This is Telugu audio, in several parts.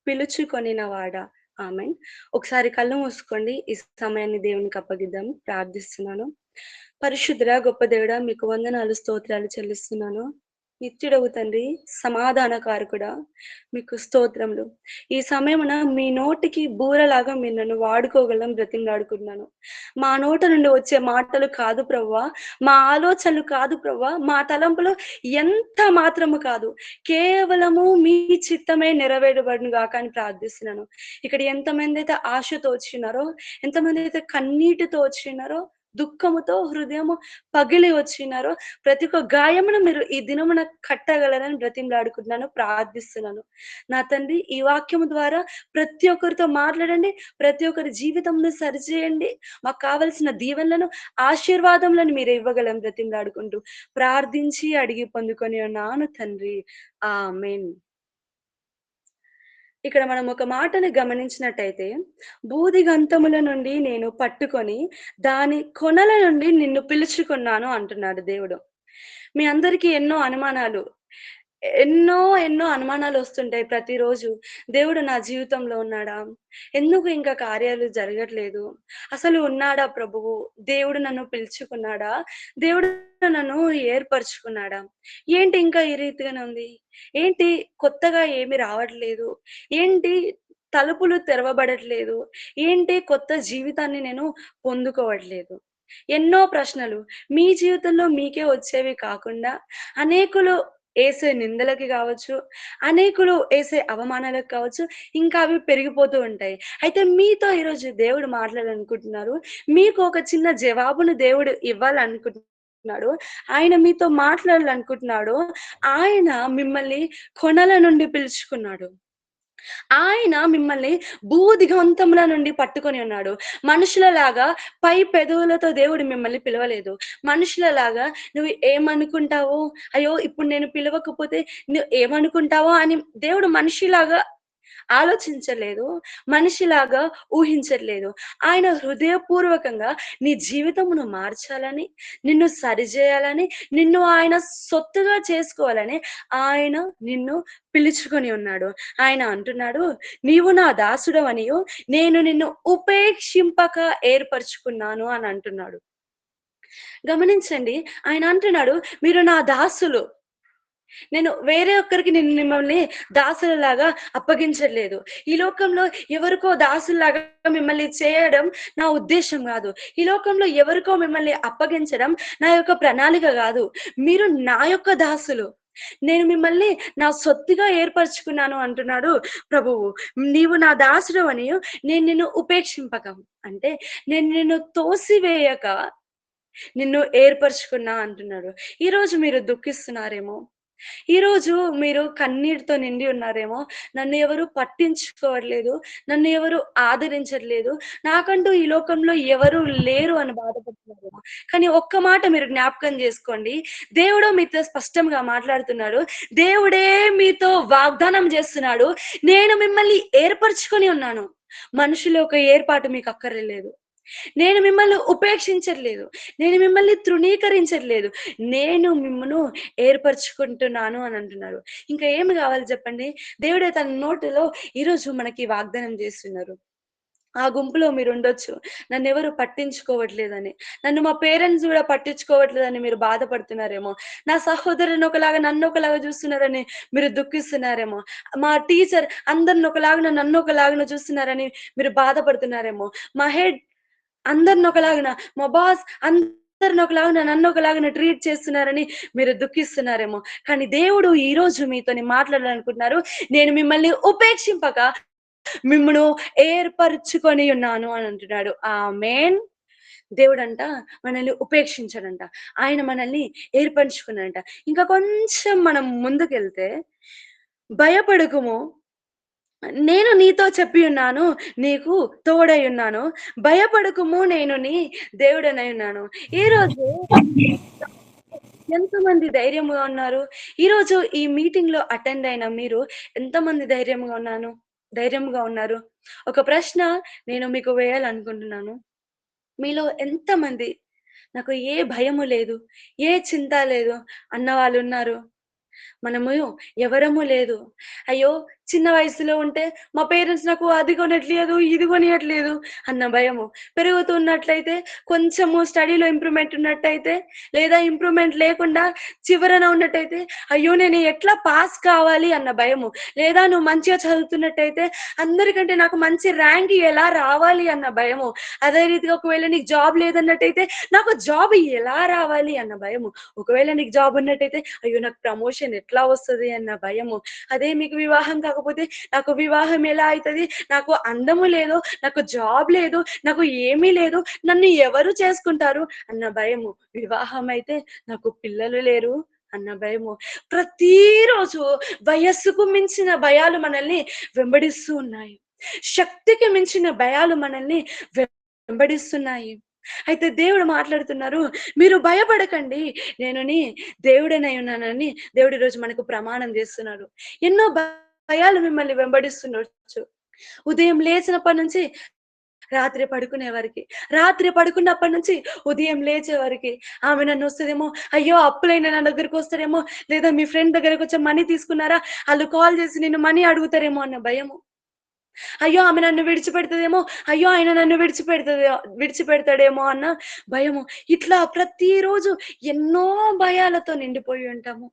పిలుచుకొనినవాడా. ఆమేన్. ఒకసారి కళ్ళు మూసుకోండి. ఈ సమయాన్ని దేవునికి అప్పగిద్దాం. ప్రార్థిస్తున్నాను. పరిశుద్ధుడా, గొప్ప దేవుడా, మీకు వందనాలు, స్తోత్రాలు చెల్లిస్తున్నాను. నిత్యుడవు తండ్రి, సమాధానకారకుడా, మీకు స్తోత్రములు. ఈ సమయమున మీ నోటికి బూరలాగా మీరు నన్ను వాడుకోగలం బ్రతిమలాడుకుంటున్నాను. మా నోట నుండి వచ్చే మాటలు కాదు ప్రభువా, మా ఆలోచనలు కాదు ప్రభువా, మా తలంపులు ఎంత మాత్రము కాదు. కేవలము మీ చిత్తమే నెరవేరబడును గాక అని ప్రార్థిస్తున్నాను. ఇక్కడ ఎంతమందైతే ఆశతో వచ్చినారో, ఎంతమందైతే కన్నీటితో వచ్చినారో, దుఃఖముతో హృదయము పగిలి వచ్చినారో, ప్రతి ఒక్క గాయమును మీరు ఈ దినమున కట్టగలరని బ్రతిమలాడుకుంటున్నాను, ప్రార్థిస్తున్నాను. నా తండ్రి, ఈ వాక్యము ద్వారా ప్రతి ఒక్కరితో మాట్లాడండి. ప్రతి ఒక్కరి జీవితంలో సరిచేయండి. మాకు కావలసిన దీవెనలను, ఆశీర్వాదములను మీరు ఇవ్వగలం బ్రతిమలాడుకుంటూ ప్రార్థించి అడిగి పొందుకొని ఉన్నాను తండ్రి. ఆమేన్. ఇక్కడ మనం ఒక మాటను గమనించినట్టయితే, "బూదిగంతముల నుండి నేను పట్టుకొని, దాని కొనల నుండి నిన్ను పిలుచుకున్నాను" అంటున్నాడు దేవుడు. మీ అందరికీ ఎన్నో అనుమానాలు. ఎన్నో, ఎన్నో అనుమానాలొస్తుంటాయి ప్రతిరోజు. దేవుడు నా జీవితంలో ఉన్నాడా? ఎందుకు ఇంకా కార్యాలు జరగట్లేదు? అసలు ఉన్నాడా ప్రభువు? దేవుడు నన్ను పిలుచుకున్నాడా? దేవుడు నన్ను ఏర్పరచుకున్నాడా? ఏంటి ఇంకా ఈ రీతిగానే ఉంది? ఏంటి కొత్తగా ఏమి రావట్లేదు? ఏంటి తలుపులు తెరవబడట్లేదు? ఏంటి కొత్త జీవితాన్ని నేను పొందుకోవట్లేదు? ఎన్నో ప్రశ్నలు. మీ జీవితంలో మీకే వచ్చేవి కాకుండా అనేకులు ఏసే నిందలకి గావచ్చు, అనేకులు ఏసే అవమానాలకు కావచ్చు, ఇంకా అవి పెరిగిపోతూ ఉంటాయి. అయితే మీతో ఈరోజు దేవుడు మాట్లాడాలనుకుంటున్నారు. మీకు ఒక చిన్న జవాబును దేవుడు ఇవ్వాలనుకుంటున్నాడు. ఆయన మీతో మాట్లాడాలనుకుంటున్నాడు. ఆయన మిమ్మల్ని కొనల నుండి పిలుచుకున్నాడు. ఆయన మిమ్మల్ని భూదిగంతముల నుండి పట్టుకొని ఉన్నాడు. మనుషులలాగా పై పెదవులతో దేవుడు మిమ్మల్ని పిలవలేదు. మనుషులలాగా నువ్వు ఏమనుకుంటావో, అయ్యో! ఇప్పుడు నేను పిలవకపోతే నువ్వు ఏమనుకుంటావో అని దేవుడు మనిషిలాగా ఆలోచించలేదు. మనిషిలాగా ఊహించట్లేదు. ఆయన హృదయపూర్వకంగా నీ జీవితమును మార్చాలని, నిన్ను సరిజేయాలని, నిన్ను ఆయన సొత్తుగా చేసుకోవాలని ఆయన నిన్ను పిలుచుకొని ఉన్నాడు. ఆయన అంటున్నాడు, "నీవు నా దాసుడవనియు, నేను నిన్ను ఉపేక్షింపక ఏర్పరచుకున్నాను" అని అంటున్నాడు. గమనించండి. ఆయన అంటున్నాడు, "మీరు నా దాసులు. నేను వేరే ఒక్కరికి మిమ్మల్ని దాసులలాగా అప్పగించట్లేదు. ఈ లోకంలో ఎవరికో దాసుల్లాగా మిమ్మల్ని చేయడం నా ఉద్దేశ్యం గాదు. ఈ లోకంలో ఎవరికో మిమ్మల్ని అప్పగించడం నా యొక్క ప్రణాళిక గాదు. మీరు నా యొక్క దాసులు. నేను మిమ్మల్ని నా సొత్తుగా ఏర్పరచుకున్నాను" అంటున్నాడు ప్రభువు. "నీవు నా దాసుడవనియు, నేను నిన్ను ఉపేక్షింపక" అంటే నేను నిన్ను తోసివేయక నిన్ను ఏర్పరచుకున్నా అంటున్నాడు. ఈరోజు మీరు దుఃఖిస్తున్నారేమో, ఈరోజు మీరు కన్నీటితో నిండి ఉన్నారేమో, నన్ను ఎవరు పట్టించుకోవట్లేదు, నన్ను ఎవరు ఆదరించట్లేదు, నాకంటూ ఈ లోకంలో ఎవరు లేరు అని బాధపడుతున్నారేమో. కానీ ఒక్క మాట మీరు జ్ఞాపకం చేసుకోండి. దేవుడు మీతో స్పష్టంగా మాట్లాడుతున్నాడు. దేవుడే మీతో వాగ్దానం చేస్తున్నాడు. నేను మిమ్మల్ని ఏర్పరచుకొని ఉన్నాను. మనుషుల యొక్క ఏర్పాటు మీకు అక్కర్లేదు. నేను మిమ్మల్ని ఉపేక్షించట్లేదు. నేను మిమ్మల్ని తృణీకరించట్లేదు. నేను మిమ్మును ఏర్పరచుకుంటున్నాను అని అంటున్నారు. ఇంకా ఏమి కావాలి చెప్పండి? దేవుడే తన నోటిలో ఈరోజు మనకి వాగ్దానం చేస్తున్నారు. ఆ గుంపులో మీరుండొచ్చు. నన్నెవరు పట్టించుకోవట్లేదని. నన్ను మా పేరెంట్స్ గూడా పట్టించుకోవట్లేదని మీరు బాధపడుతున్నారేమో. నా సహోదరుని ఒకలాగా నన్నొకలాగా చూస్తున్నారని మీరు దుఃఖిస్తున్నారేమో. మా టీచర్ అందరిని ఒకలాగా నన్నొకలాగా చూస్తున్నారని మీరు బాధపడుతున్నారేమో. మా హెడ్ అందరిని ఒకలాగున, మా బాస్ అందరిని ఒకలాగున, నన్నొకలాగున ట్రీట్ చేస్తున్నారని మీరు దుఃఖిస్తున్నారేమో. కానీ దేవుడు ఈరోజు మీతోని మాట్లాడాలనుకుంటున్నారు. నేను మిమ్మల్ని ఉపేక్షింపక మిమ్మును ఏర్పరచుకొని ఉన్నాను అని అంటున్నాడు. ఆమేన్. దేవుడంట మనల్ని ఉపేక్షించడంట. ఆయన మనల్ని ఏర్పరచుకున్నాడంట. ఇంకా కొంచెం మనం ముందుకెళ్తే, భయపడకుము, నేను నీతో చెప్పి ఉన్నాను. నీకు తోడై ఉన్నాను. భయపడకుము, నేను నీ దేవుడనై ఉన్నాను. ఈరోజు ఎంతమంది ధైర్యంగా ఉన్నారు? ఈరోజు ఈ మీటింగ్‌లో అటెండ్ అయిన మీరు ఎంతమంది ధైర్యంగా ఉన్నారు? ఒక ప్రశ్న నేను మీకు వేయాలనుకుంటున్నాను. మీలో ఎంతమంది నాకు ఏ భయము లేదు, ఏ చింత లేదు అన్న వాళ్ళున్నారు? మనము ఎవరము లేదు. అయ్యో! చిన్న వయసులో ఉంటే మా పేరెంట్స్ నాకు అది కొనట్లేదు, ఇది కొనియట్లేదు అన్న భయము. పెరుగుతున్నట్లయితే కొంచెము స్టడీలో ఇంప్రూవ్‌మెంట్ ఉన్నట్టయితే, లేదా ఇంప్రూవ్‌మెంట్ లేకుండా చివరన ఉన్నట్టయితే, అయ్యో! నేను ఎట్లా పాస్ కావాలి అన్న భయము. లేదా నువ్వు మంచిగా చదువుతున్నట్టయితే, అందరికంటే నాకు మంచి ర్యాంక్ ఎలా రావాలి అన్న భయము. అదే రీతిగా ఒకవేళ నీకు జాబ్ లేదన్నట్టయితే, నాకు జాబ్ ఎలా రావాలి అన్న భయము. ఒకవేళ నీకు జాబ్ ఉన్నట్టయితే, అయ్యో! నాకు ప్రమోషన్ ఎట్లా వస్తది అన్న భయము. అదే మీకు వివాహం కాకపోతే, నాకు వివాహం ఎలా అయితది? నాకు అందము లేదు, నాకు జాబ్ లేదు, నాకు ఏమీ లేదు. నన్ను ఎవరు చేసుకుంటారు అన్న భయము. వివాహం అయితే నాకు పిల్లలు లేరు అన్న భయము. ప్రతిరోజు వయస్సుకు మించిన భయాలు మనల్ని వెంబడిస్తూ ఉన్నాయి. శక్తికి మించిన భయాలు మనల్ని వెంబడిస్తున్నాయి. అయితే దేవుడు మాట్లాడుతున్నారు, "మీరు భయపడకండి. నేను నీ దేవుడనై ఉన్నానని" దేవుడు ఈరోజు మనకు ప్రమాణం చేస్తున్నాడు. ఎన్నో భయాలు మిమ్మల్ని వెంబడిస్తుండొచ్చు. ఉదయం లేచినప్పటి నుంచి రాత్రి పడుకునే వరకి. రాత్రి పడుకున్నప్పటి నుంచి ఉదయం లేచే వరకి. ఆమె నన్నొస్తదేమో, అయ్యో! అప్పులైన నా దగ్గరకొస్తారేమో, లేదా మీ ఫ్రెండ్ దగ్గరకొచ్చి మనీ తీసుకున్నారా? ఆళ్ళు కాల్ చేసి నిన్ను మనీ అడుగుతారేమో అన్న భయము. అయ్యో! ఆమె నన్ను విడిచిపెడతదేమో, అయ్యో! ఆయన నన్ను విడిచిపెడతాడేమో అన్న భయము. ఇట్లా ప్రతిరోజు ఎన్నో భయాలతో నిండిపోయి ఉంటాము.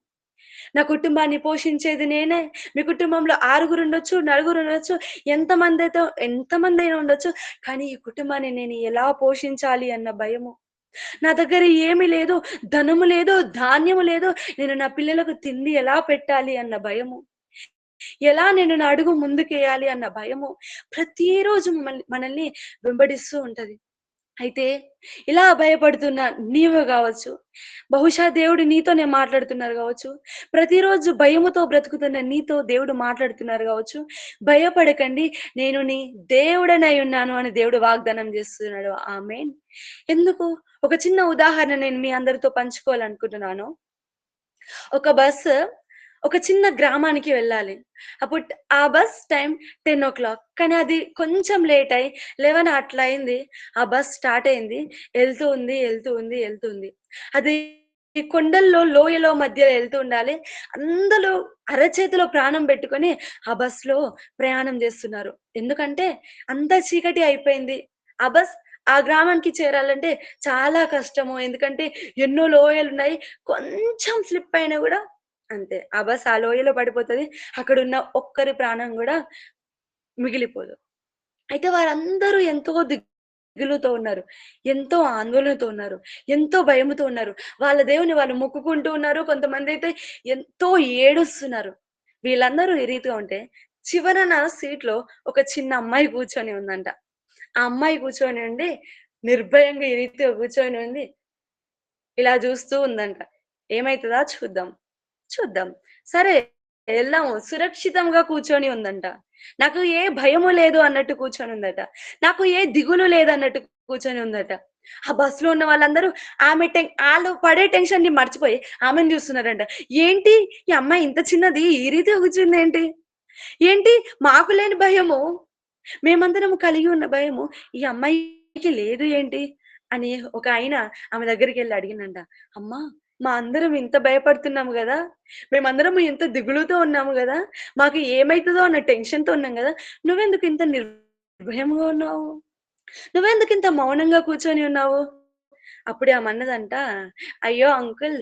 నా కుటుంబాన్ని పోషించేది నేనే. మీ కుటుంబంలో ఆరుగురుండొచ్చు, నలుగురుండొచ్చు, ఎంతమందైనా ఉండొచ్చు. కానీ ఈ కుటుంబాన్ని నేను ఎలా పోషించాలి అన్న భయము. నా దగ్గర ఏమి లేదు, ధనము లేదు, ధాన్యము లేదు. నేను నా పిల్లలకు తిండి ఎలా పెట్టాలి అన్న భయము. ఎలా నేను నా అడుగు ముందుకేయాలి అన్న భయము ప్రతిరోజు మనల్ని వెంబడిస్తూ ఉంటది. అయితే ఇలా భయపడుతున్న నీవు గావచ్చు, బహుశా దేవుడు నీతోనే మాట్లాడుతున్నారు గావచ్చు. ప్రతిరోజు భయముతో బ్రతుకుతున్న నీతో దేవుడు మాట్లాడుతున్నారు గావచ్చు. భయపడకండి, నేను నీ దేవుడనై ఉన్నాను అని దేవుడు వాగ్దానం చేస్తున్నాడు. ఆమేన్. ఎందుకు? ఒక చిన్న ఉదాహరణ నేను మీ అందరితో పంచుకోవాలనుకుంటున్నాను. ఒక బస్సు ఒక చిన్న గ్రామానికి వెళ్ళాలి. అప్పుడు ఆ బస్ టైమ్ 10:00 కానీ అది కొంచెం లేట్ అయ్యి 11 అట్లా అయింది. ఆ బస్ స్టార్ట్ అయింది. ఎళ్తూ ఉంది. అది కొండల్లో, లోయలో మధ్యలో ఎళ్తూ ఉండాలి. అందరూ అరచేతిలో ప్రాణం పెట్టుకొని ఆ బస్‌లో ప్రయాణం చేస్తున్నారు. ఎందుకంటే అంతా చీకటి అయిపోయింది. ఆ బస్ ఆ గ్రామానికి చేరాలంటే చాలా కష్టము. ఎందుకంటే ఎన్నో లోయలున్నాయి. కొంచెం స్లిప్ అయినా గూడా అంతే. ఆ బస్ ఆ లోయలో పడిపోతది. అక్కడున్న ఒక్కరి ప్రాణం గూడా మిగిలిపోదు. అయితే వారందరూ ఎంతో దిగులుతో ఉన్నారు. ఎంతో ఆందోళనతో ఉన్నారు. ఎంతో భయముతో ఉన్నారు. వాళ్ళ దేవుని వాళ్ళు మొక్కుకుంటూ ఉన్నారు. కొంతమందైతే ఎంతో ఏడుస్తున్నారు. వీళ్ళందరూ ఈ రీతిగా ఉంటే, చివరన సీట్‌లో ఒక చిన్న అమ్మాయి కూర్చొని ఉందంట. ఆ అమ్మాయి కూర్చొని ఉండి, నిర్భయంగా ఈ రీతిగా కూర్చొని ఉంది. ఇలా జూస్తూ ఉందంట. ఏమైతదా చూద్దాం. చూద్దాం. సరే ఎళ్దాము. సురక్షితంగా కూర్చొని ఉందంట. నాకు ఏ భయము లేదు అన్నట్టు కూర్చొనుందట. నాకు ఏ దిగులు లేదన్నట్టు కూర్చొని ఉందట. ఆ బస్‌లో ఉన్న వాళ్ళందరూ ఆళ్ళు పడే టెన్షన్‌ని మర్చిపోయి ఆమెను చూస్తున్నారంట. ఏంటి ఈ అమ్మాయి ఇంత చిన్నది ఈ రీతిగా కూర్చుందేంటి? ఏంటి మాకు లేని భయము, మేమందరం కలిగి ఉన్న భయము ఈ అమ్మాయికి లేదు ఏంటి? అని ఒక ఆయన ఆమె దగ్గరికెళ్లి అడిగిండంట. అమ్మా! మా అందరం ఇంత భయపడుతున్నాము గదా! మేమందరం ఇంత దిగులుతో ఉన్నాము గదా! మాకు ఏమైతదో అన్న టెన్షన్‌తో ఉన్నాం గదా! నువ్వెందుకు ఇంత నిర్భయంగా ఉన్నావు? నువ్వెందుకింత మౌనంగా కూర్చొని ఉన్నావు? అప్పుడే ఆమన్నదంట, "అయ్యో! అంకుల్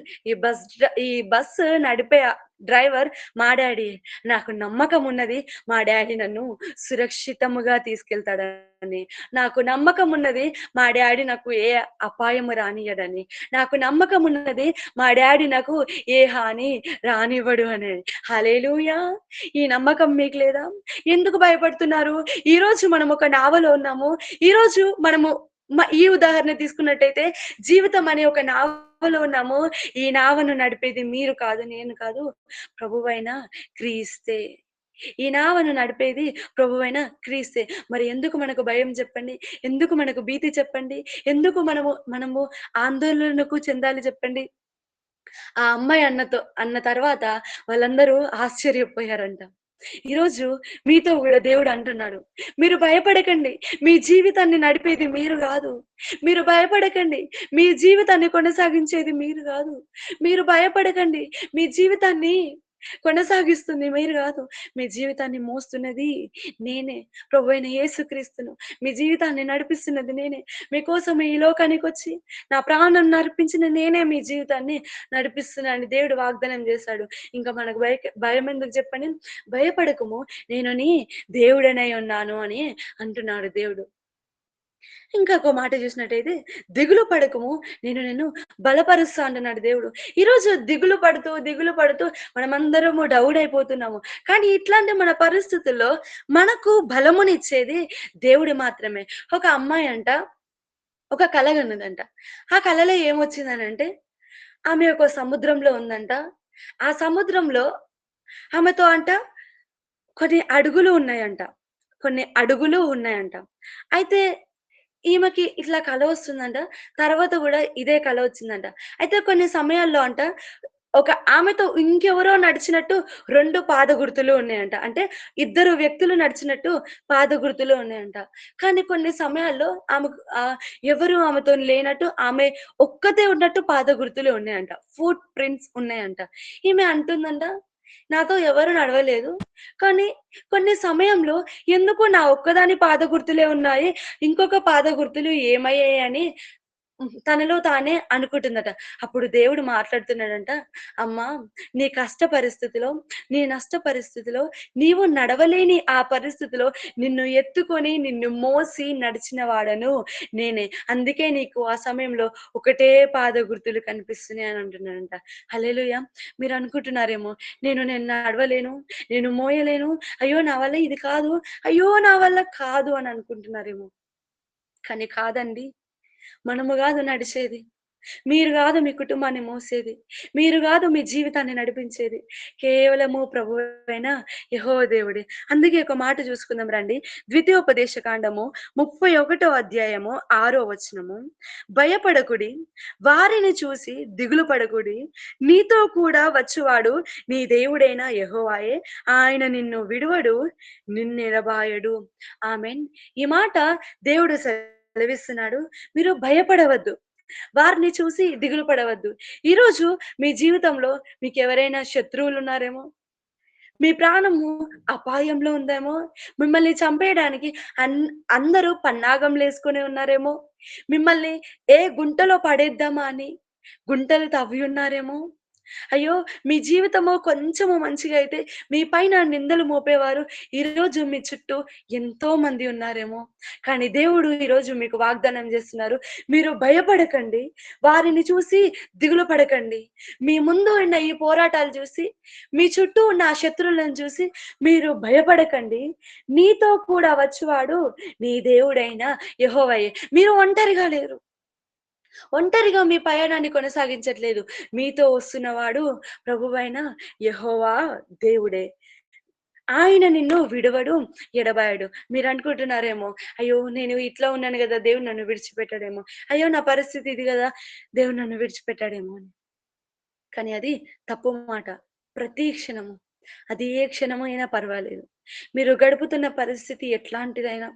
ఈ బస్సు నడిపే డ్రైవర్ మా డ్యాడీ. నాకు నమ్మకమున్నది మా డ్యాడీ నన్ను సురక్షితముగా తీసుకెళ్తాడని. నాకు నమ్మకమున్నది మా డ్యాడీ నాకు ఏ అపాయము రానీయడని. నాకు నమ్మకమున్నది మా డ్యాడీ నాకు ఏ హాని రానివ్వడు" అనేది. హల్లెలూయా! ఈ నమ్మకం మీకు లేదా? ఎందుకు భయపడుతున్నారు? ఈరోజు మనం ఒక నావలో ఉన్నాము. ఈరోజు మనము ఈ ఉదాహరణ తీసుకున్నట్టయితే జీవితం అనే ఒక నావలో ఉన్నాము. ఈ నావను నడిపేది మీరు కాదు, నేను కాదు. ప్రభువైన క్రీస్తే. ఈ నావను నడిపేది ప్రభువైన క్రీస్తే. మరి ఎందుకు మనకు భయం చెప్పండి? ఎందుకు మనకు భీతి చెప్పండి? ఎందుకు మనము ఆందోళనకు చెందాలి చెప్పండి? ఆ అమ్మాయి అన్న తర్వాత వాళ్ళందరూ ఆశ్చర్యపోయారంట. ఈరోజు మీతో గూడా దేవుడు అంటున్నాడు. మీరు భయపడకండి. మీ జీవితాన్ని నడిపేది మీరు గాదు. మీరు భయపడకండి. మీ జీవితాన్ని కొనసాగించేది మీరు గాదు. మీరు భయపడకండి. మీ జీవితాన్ని కొనసాగిస్తుంది మీరు గాదు. మీ జీవితాన్ని మోస్తున్నది నేనే. ప్రభువైన యేసుక్రీస్తును. మీ జీవితాన్ని నడిపిస్తున్నది నేనే. మీకోసం ఈ లోకానికొచ్చి నా ప్రాణం అర్పించిన నేనే మీ జీవితాన్ని నడిపిస్తున్నా అని దేవుడు వాగ్దానం చేశాడు. ఇంకా మనకు భయమెందుకు చెప్పండి? భయపడకుము, నేను నీ దేవుడనై ఉన్నాను అని అంటున్నాడు దేవుడు. ఇంకా ఒక మాట చూసినట్టయితే, దిగులు పడకుము, నేను నిన్ను బలపరుస్తా అంటున్నాడు దేవుడు. ఈరోజు దిగులు పడుతూ మనమందరము డౌన్ అయిపోతున్నాము. కానీ ఇట్లాంటి మన పరిస్థితుల్లో మనకు బలమునిచ్చేది దేవుడు మాత్రమే. ఒక అమ్మాయి అంట ఒక కల గన్నదంట. ఆ కలలో ఏమొచ్చిందనంటే, ఆమె ఒక సముద్రంలో ఉందంట. ఆ సముద్రంలో ఆమెతో అంట కొన్ని అడుగులు ఉన్నాయంట. కొన్ని అడుగులు ఉన్నాయంట. అయితే ఈమెకి ఇట్లా కల వస్తుందంట. తర్వాత గూడా ఇదే కల వచ్చిందంట. అయితే కొన్ని సమయాల్లో అంట ఒక ఆమెతో ఇంకెవరో నడిచినట్టు 2 పాదగుర్తులు ఉన్నాయంట. అంటే ఇద్దరు వ్యక్తులు నడిచినట్టు పాదగుర్తులు ఉన్నాయంట. కానీ కొన్ని సమయాల్లో ఆమెకు ఎవరు ఆమెతోని లేనట్టు ఆమె ఒక్కతే ఉన్నట్టు పాదగుర్తులు ఉన్నాయంట. ఫుట్ ప్రింట్స్ ఉన్నాయంట. ఈమె అంటుందంట, నాతో ఎవరు నడవలేదు. కానీ కొన్ని సమయంలో ఎందుకు నా ఒక్కదాని పాదగుర్తులే ఉన్నాయి. ఇంకొక పాదగుర్తులు ఏమయ్యాయని తనలో తానే అనుకుంటుందట. అప్పుడు దేవుడు మాట్లాడుతున్నాడంట, "అమ్మా, నీ కష్ట పరిస్థితిలో, నీ నష్ట పరిస్థితిలో, నీవు నడవలేని ఆ పరిస్థితిలో నిన్ను ఎత్తుకొని, నిన్ను మోసి నడిచిన వాడను నేనే. అందుకే నీకు ఆ సమయంలో ఒకటే పాద గుర్తులు కనిపిస్తున్నాయి" అని అంటున్నాడంట. హల్లెలూయా! మీరు అనుకుంటున్నారేమో, నేను నడవలేను, నేను మోయలేను, అయ్యో! నా వల్ల ఇది కాదు, అయ్యో! నా వల్ల కాదు అని అనుకుంటున్నారేమో. కానీ కాదండి. మనము గాదు నడిచేది. మీరు గాదు మీ కుటుంబాన్ని మోసేది. మీరు గాదు మీ జీవితాన్ని నడిపించేది. కేవలము ప్రభువైన యెహోవా దేవుడే. అందుకే ఒక మాట చూసుకుందాం రండి. ద్వితీయోపదేశ కాండము 31 అధ్యాయము 6 వచనము. భయపడకుడి, వారిని చూసి దిగులు పడకుడి. నీతో కూడా వచ్చువాడు నీ దేవుడైన యెహోవాయే. ఆయన నిన్ను విడువడు, నిన్నెడబాయడు. ఆమేన్. ఈ మాట దేవుడు సెలవిస్తున్నాడు. మీరు భయపడవద్దు. వారిని చూసి దిగులు పడవద్దు. ఈరోజు మీ జీవితంలో మీకెవరైనా శత్రువులున్నారేమో, మీ ప్రాణము అపాయంలో ఉందేమో, మిమ్మల్ని చంపేయడానికి అన్ అందరూ పన్నాగంలేసుకొని ఉన్నారేమో, మిమ్మల్ని ఏ గుంటలో పడేద్దామా అని గుంటలు తవ్వి ఉన్నారేమో. అయ్యో! మీ జీవితము కొంచెము మంచిగా అయితే మీ పైన నిందలు మోపేవారు ఈరోజు మీ చుట్టూ ఎంతో మంది ఉన్నారేమో. కానీ దేవుడు ఈరోజు మీకు వాగ్దానం చేస్తున్నారు. మీరు భయపడకండి. వారిని చూసి దిగులు పడకండి. మీ ముందు ఉన్న ఈ పోరాటాలు చూసి, మీ చుట్టూ ఉన్న ఆ శత్రువులను చూసి మీరు భయపడకండి. నీతో కూడా వచ్చువాడు నీ దేవుడైన యెహోవాయే. మీరు ఒంటరిగా లేరు. ఒంటరిగా మీ పయనాన్ని కొనసాగించట్లేదు. మీతో వస్తున్నవాడు ప్రభువైన యెహోవా దేవుడే. ఆయన నిన్ను విడవడు, ఎడబాయడు. మీరనుకుంటున్నారేమో, అయ్యో! నేను ఇట్లా ఉన్నాను గదా! దేవుడు నన్ను విడిచిపెట్టాడేమో. అయ్యో! నా పరిస్థితి ఇది గదా! దేవుడు నన్ను విడిచిపెట్టాడేమో అని. కానీ అది తప్పు మాట. ప్రతి క్షణము, అది ఏ క్షణమైనా పర్వాలేదు. మీరు గడుపుతున్న పరిస్థితి ఎట్లాంటిదైనా,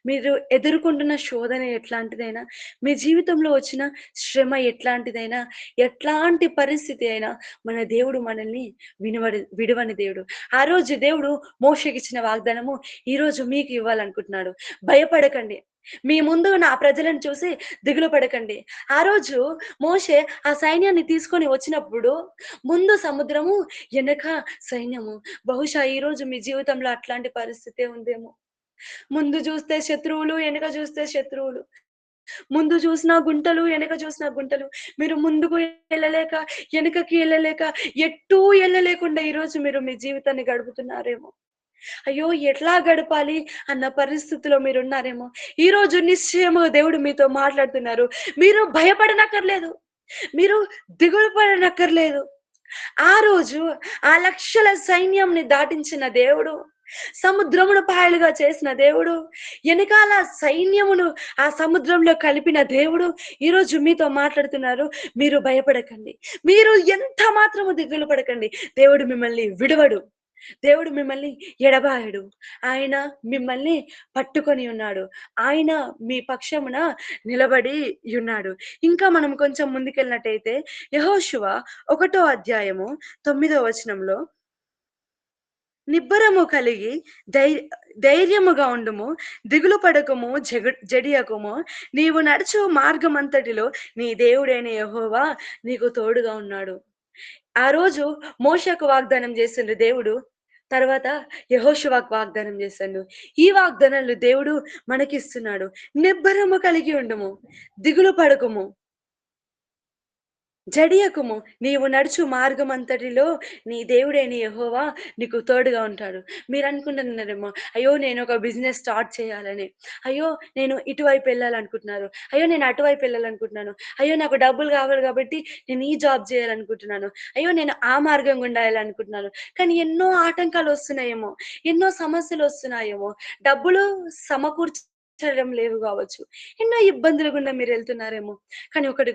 మీరు ఎదుర్కొంటున్న శోధన ఎట్లాంటిదైనా, మీ జీవితంలో వచ్చిన శ్రమ ఎట్లాంటిదైనా, ఎట్లాంటి పరిస్థితి అయినా మన దేవుడు మనల్ని విడవని దేవుడు. ఆ రోజు దేవుడు మోషేకిచ్చిన వాగ్దానము ఈరోజు మీకు ఇవ్వాలనుకుంటున్నాడు. భయపడకండి. మీ ముందు నా ప్రజలను చూసి దిగులు పడకండి. ఆ రోజు మోషే ఆ సైన్యాన్ని తీసుకొని వచ్చినప్పుడు ముందు సముద్రము, ఎనక సైన్యము. బహుశా ఈరోజు మీ జీవితంలో అట్లాంటి పరిస్థితే ఉందేమో. ముందు చూస్తే శత్రువులు, ఎనక చూస్తే శత్రువులు. ముందు చూసినా గుంటలు, ఎనక చూసినా గుంటలు. మీరు ముందుకు ఎళ్ళలేక, ఎనకకి ఎళ్ళలేక, ఎటూ ఎళ్ళలేకుండా ఈరోజు మీరు మీ జీవితాన్ని గడుపుతున్నారేమో. అయ్యో! ఎట్లా గడపాలి అన్న పరిస్థితిలో మీరున్నారేమో. ఈరోజు నిశ్చయముగా దేవుడు మీతో మాట్లాడుతున్నారు. మీరు భయపడనక్కర్లేదు. మీరు దిగులు పడనక్కర్లేదు. ఆ రోజు ఆ లక్షల సైన్యంని దాటించిన దేవుడు, సముద్రమును పాయలుగా చేసిన దేవుడు, ఎనకాల సైన్యమును ఆ సముద్రంలో కలిపిన దేవుడు ఈరోజు మీతో మాట్లాడుతున్నారు. మీరు భయపడకండి. మీరు ఎంత మాత్రము దిగులు పడకండి. దేవుడు మిమ్మల్ని విడవడు. దేవుడు మిమ్మల్ని ఎడబాయడు. ఆయన మిమ్మల్ని పట్టుకొని ఉన్నాడు. ఆయన మీ పక్షమున నిలబడి యున్నాడు. ఇంకా మనం కొంచెం ముందుకెళ్ళినట్టయితే యెహోషువ 1 అధ్యాయము 9 వచనంలో నిబ్బరము కలిగి ధై ధైర్యముగా ఉండుము. దిగులు పడకుము, జడియకుము. నీవు నడుచు మార్గమంతటిలో నీ దేవుడైన యెహోవా నీకు తోడుగా ఉన్నాడు. ఆ రోజు మోషేకు వాగ్దానం చేసిండు దేవుడు. తర్వాత యెహోషువకు వాగ్దానం చేసిండు. ఈ వాగ్దానాలు దేవుడు మనకిస్తున్నాడు. నిబ్బరము కలిగి ఉండుము. దిగులు పడకుము. జడియకుము. నీవు నడుచు మార్గమంతటిలో నీ దేవుడైన యెహోవా నీకు తోడుగా ఉంటాడు. మీరనుకుంటున్నారేమో, అయ్యో! నేనొక బిజినెస్ స్టార్ట్ చేయాలని. అయ్యో! నేను ఇటువైపు ఎళ్ళాలనుకుంటున్నారు. అయ్యో! నేను అటువైపు ఎళ్ళాలనుకుంటున్నాను. అయ్యో! నాకు డబ్బులు కావాలి కాబట్టి నేను ఈ జాబ్ చేయాలనుకుంటున్నాను. అయ్యో! నేను ఆ మార్గం గుండా ఎళ్ళాలనుకుంటున్నాను. కానీ ఎన్నో ఆటంకాలొస్తున్నాయేమో, ఎన్నో సమస్యలొస్తున్నాయేమో, డబ్బులు సమకూర్చడం లేవు గావచ్చు. ఎన్నో ఇబ్బందుల గుండా మీరెళ్తున్నారేమో. కానీ ఒకటి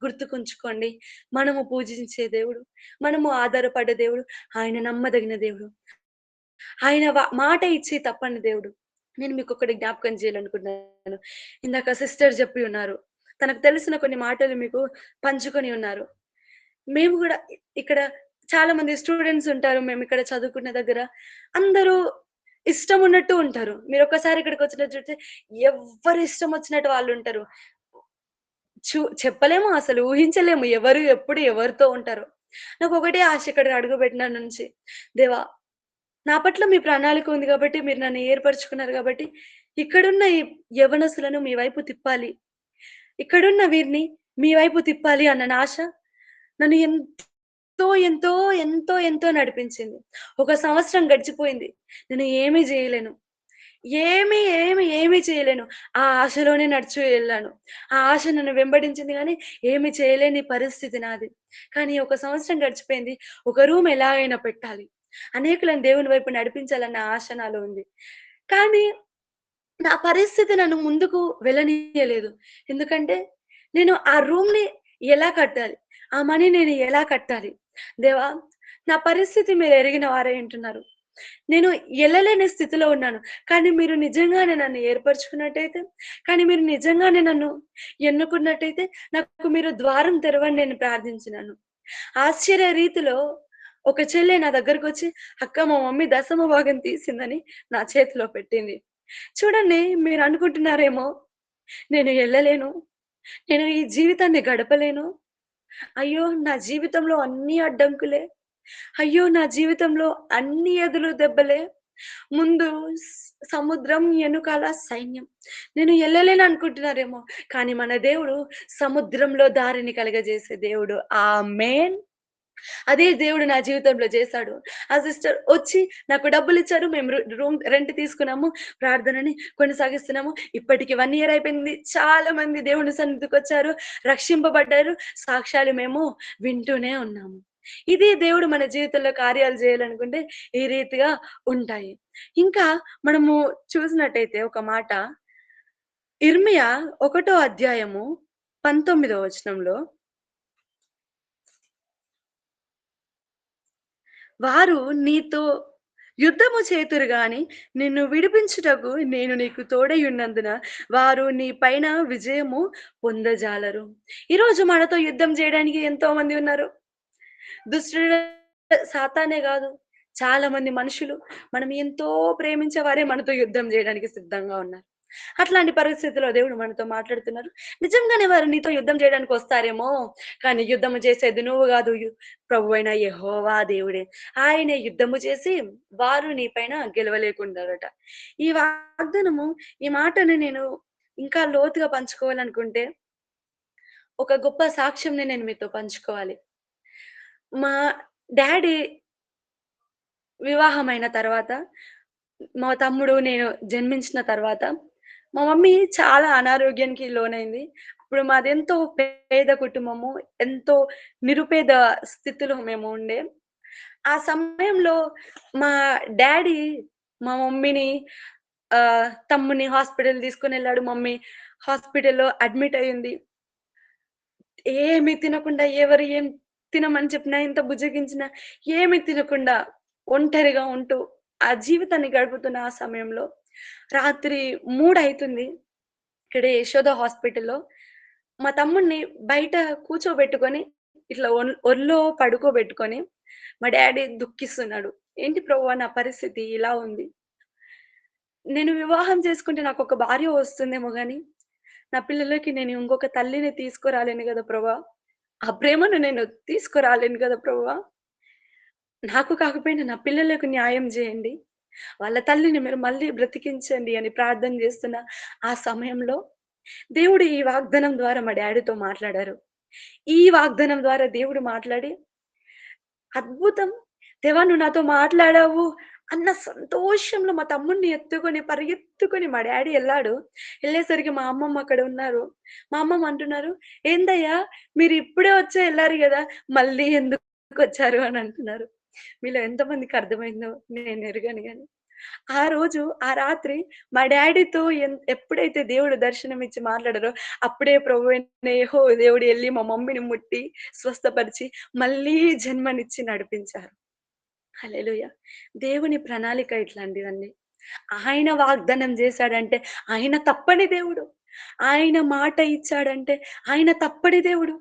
గుర్తుకుంచుకోండి. మనము పూజించే దేవుడు, మనము ఆధారపడ్డ దేవుడు, ఆయన నమ్మదగిన దేవుడు. ఆయన మాట ఇచ్చి తప్పని దేవుడు. నేను మీకొకటి జ్ఞాపకం చేయాలనుకుంటున్నాను. ఇందాక సిస్టర్ చెప్పి ఉన్నారు. తనకు తెలిసిన కొన్ని మాటలు మీకు పంచుకొని ఉన్నారు. మేము గూడా ఇక్కడ చాలా మంది స్టూడెంట్స్ ఉంటారు. మేమిక్కడ చదువుకున్న దగ్గర. అందరూ ఇష్టం ఉన్నట్టు ఉంటారు. మీరొక్కసారి ఇక్కడికొచ్చినట్టు చూస్తే ఎవ్వరి ఇష్టం వచ్చినట్టు వాళ్ళుంటరు. చెప్పలేము అసలు ఊహించలేము. ఎవరు ఎప్పుడు ఎవరితో ఉంటారో. నాకొకటే ఆశ ఇక్కడ అడుగుబెట్టిన నుంచి. దేవా! నా పట్ల మీ ప్రణాళిక ఉంది గాబట్టి, మీరు నన్ను ఏర్పరచుకున్నారు గాబట్టి, ఇక్కడున్న ఈ యవ్వనస్తులను మీ వైపు తిప్పాలి. ఇక్కడున్న వీరిని మీ వైపు తిప్పాలి అన్న నాశ నన్ను ఎంతో, ఎంతో నడిపించింది. ఒక సంవత్సరం గడిచిపోయింది. నేను ఏమీ జేయలేను. ఏమి చేయలేను. ఆ ఆశలోనే నడిచి వెళ్ళాను. ఆ ఆశ నన్ను వెంబడించింది గానీ, ఏమి చేయలేని పరిస్థితి నాది. కానీ ఒక సంవత్సరం గడిచిపోయింది. ఒక రూమ్ ఎలాగైనా పెట్టాలి. అనేకులను దేవుని వైపు నడిపించాలన్న ఆశ నాలో ఉంది. కానీ నా పరిస్థితి నన్ను ముందుకు వెళ్ళనీయలేదు. ఎందుకంటే, నేను ఆ రూమ్‌ని ఎలా కట్టాలి? ఆ మనీ నేను ఎలా కట్టాలి? దేవా! నా పరిస్థితి మీరెరిగిన వారై ఉంటున్నారు. నేను ఎళ్ళలేని స్థితిలో ఉన్నాను. కానీ మీరు నిజంగానే నన్ను ఏర్పరచుకున్నట్టయితే, కానీ మీరు నిజంగానే నన్ను ఎన్నుకున్నట్టయితే, నాకు మీరు ద్వారం తెరవని నేను ప్రార్థించినాను. ఆశ్చర్య రీతిలో ఒక చెల్లె నా దగ్గరకొచ్చి, "అక్క మా మమ్మీ దశమ భాగం తీసిందని" నా చేతిలో పెట్టింది. చూడండి మీరనుకుంటున్నారేమో, నేను ఎళ్ళలేను. నేను ఈ జీవితాన్ని గడపలేను. అయ్యో! నా జీవితంలో అన్నీ అడ్డంకులే. అయ్యో! నా జీవితంలో అన్ని ఎదురు దెబ్బలే. ముందు సముద్రం, ఎనుకాల సైన్యం. నేను ఎళ్ళలేననుకుంటున్నారేమో, కానీ మన దేవుడు సముద్రంలో దారిని కలగజేసే దేవుడు. ఆమేన్. అదే దేవుడు నా జీవితంలో చేశాడు. ఆ సిస్టర్ వచ్చి నాకు డబ్బులిచ్చారు. మేము రూమ్ రెంట్ తీసుకున్నాము. ప్రార్థనని కొనసాగిస్తున్నాము. ఇప్పటికి 1 ఇయర్ అయిపోయింది. చాలా మంది దేవుని సన్నిధికొచ్చారు. రక్షింపబడ్డారు. సాక్ష్యాలు మేము వింటూనే ఉన్నాము. ఇది దేవుడు మన జీవితంలో కార్యాలు చేయాలనుకుంటే ఈ రీతిగా ఉంటాయి. ఇంకా మనము చూసినట్టయితే ఒక మాట ఇర్మియా 1 అధ్యాయము 19 వచనంలో వారు నీతో యుద్ధము చేతురు గాని నిన్ను విడిపించుటకు నేను నీకు తోడైయున్నందున వారు నీ పైన విజయము పొందజాలరు. ఈరోజు మనతో యుద్ధం చేయడానికి ఎంతో మంది ఉన్నారు. దుష్టుడు సాతానే గాదు. చాలా మంది మనుషులు మనం ఎంతో ప్రేమించే వారే మనతో యుద్ధం జేయడానికి సిద్ధంగా ఉన్నారు. అట్లాంటి పరిస్థితిలో దేవుడు మనతో మాట్లాడుతున్నారు. నిజంగానే వారు నీతో యుద్ధం చేయడానికొస్తారేమో, కానీ యుద్ధము చేసేది నువ్వు గాదు. ప్రభువైన యెహోవా దేవుడే. ఆయనే యుద్ధము చేసి వారు నీ పైన గెలవలేకుంటారట. ఈ వాగ్దానము ఈ మాటని నేను ఇంకా లోతుగా పంచుకోవాలనుకుంటే, ఒక గొప్ప సాక్ష్యంని నేను మీతో పంచుకోవాలి. మా డ్యాడీ వివాహమైన తర్వాత, మా తమ్ముడు, నేను జన్మించిన తర్వాత, మా మమ్మీ చాలా అనారోగ్యానికి లోనైంది. అప్పుడు మాదెంతో పేద కుటుంబము. ఎంతో నిరుపేద స్థితిలో మేము ఉండే. ఆ సమయంలో మా డ్యాడీ మా మమ్మీని తమ్ముడిని హాస్పిటల్ తీసుకొనెళ్ళాడు. మమ్మీ హాస్పిటల్‌లో అడ్మిట్ అయింది. ఏమి తినకుండా ఎవరు ఏం తినమని చెప్పినా, ఎంత బుజ్జగించినా ఏమి తినకుండా ఒంటరిగా ఉంటూ ఆ జీవితాన్ని గడుపుతున్న ఆ సమయంలో రాత్రి 3 అయితుంది. ఇక్కడ యశోద హాస్పిటల్‌లో మా తమ్ముడిని బయట కూర్చోబెట్టుకొని ఇట్లా ఒళ్ళో పడుకోబెట్టుకొని మా డ్యాడీ దుఃఖిస్తున్నాడు. ఏంటి ప్రభువా నా పరిస్థితి ఇలా ఉంది. నేను వివాహం చేసుకుంటే నాకొక భార్య వస్తుందేమో గాని, నా పిల్లలకి నేను ఇంకొక తల్లిని తీసుకురాలేను గదా ప్రభువా! ఆ ప్రేమను నేను తీసుకురాలేను గదా ప్రభువా! నాకు కాకపోయినా నా పిల్లలకు న్యాయం జేయండి. వాళ్ళ తల్లిని మీరు మళ్ళీ బ్రతికించండి అని ప్రార్థన జేస్తున్న ఆ సమయంలో దేవుడు ఈ వాగ్దానం ద్వారా మా డ్యాడీతో మాట్లాడారు. ఈ వాగ్దానం ద్వారా దేవుడు మాట్లాడి, అద్భుతం. దేవా నువ్వు నాతో మాట్లాడావు అన్న సంతోషంలో మా తమ్ముడిని ఎత్తుకొని, పరిగెత్తుకొని మా డ్యాడీ ఎళ్ళాడు. ఎళ్ళేసరికి మా అమ్మమ్మ అక్కడ ఉన్నారు. మా అమ్మమ్మ అంటున్నారు, "ఏందయ్యా మీరు ఇప్పుడే వచ్చే ఎళ్లారు గదా! మళ్ళీ ఎందుకొచ్చారు" అని అంటున్నారు. మీలో ఎంతమందికి అర్థమైందో నేను ఎరుగను గాని. ఆ రోజు, ఆ రాత్రి మా డ్యాడీతో ఎప్పుడైతే దేవుడు దర్శనమిచ్చి మాట్లాడారో, అప్పుడే ప్రభువైన యెహోవా దేవుడు ఎళ్లి మా మమ్మీని ముట్టి, స్వస్థపరిచి, మళ్ళీ జన్మనిచ్చి నడిపించారు. హల్లెలూయా! దేవుని ప్రణాళిక ఇట్లాంటిదండి. ఆయన వాగ్దానం జేశాడంటే ఆయన తప్పని దేవుడు. ఆయన మాట ఇచ్చాడంటే ఆయన తప్పని దేవుడు.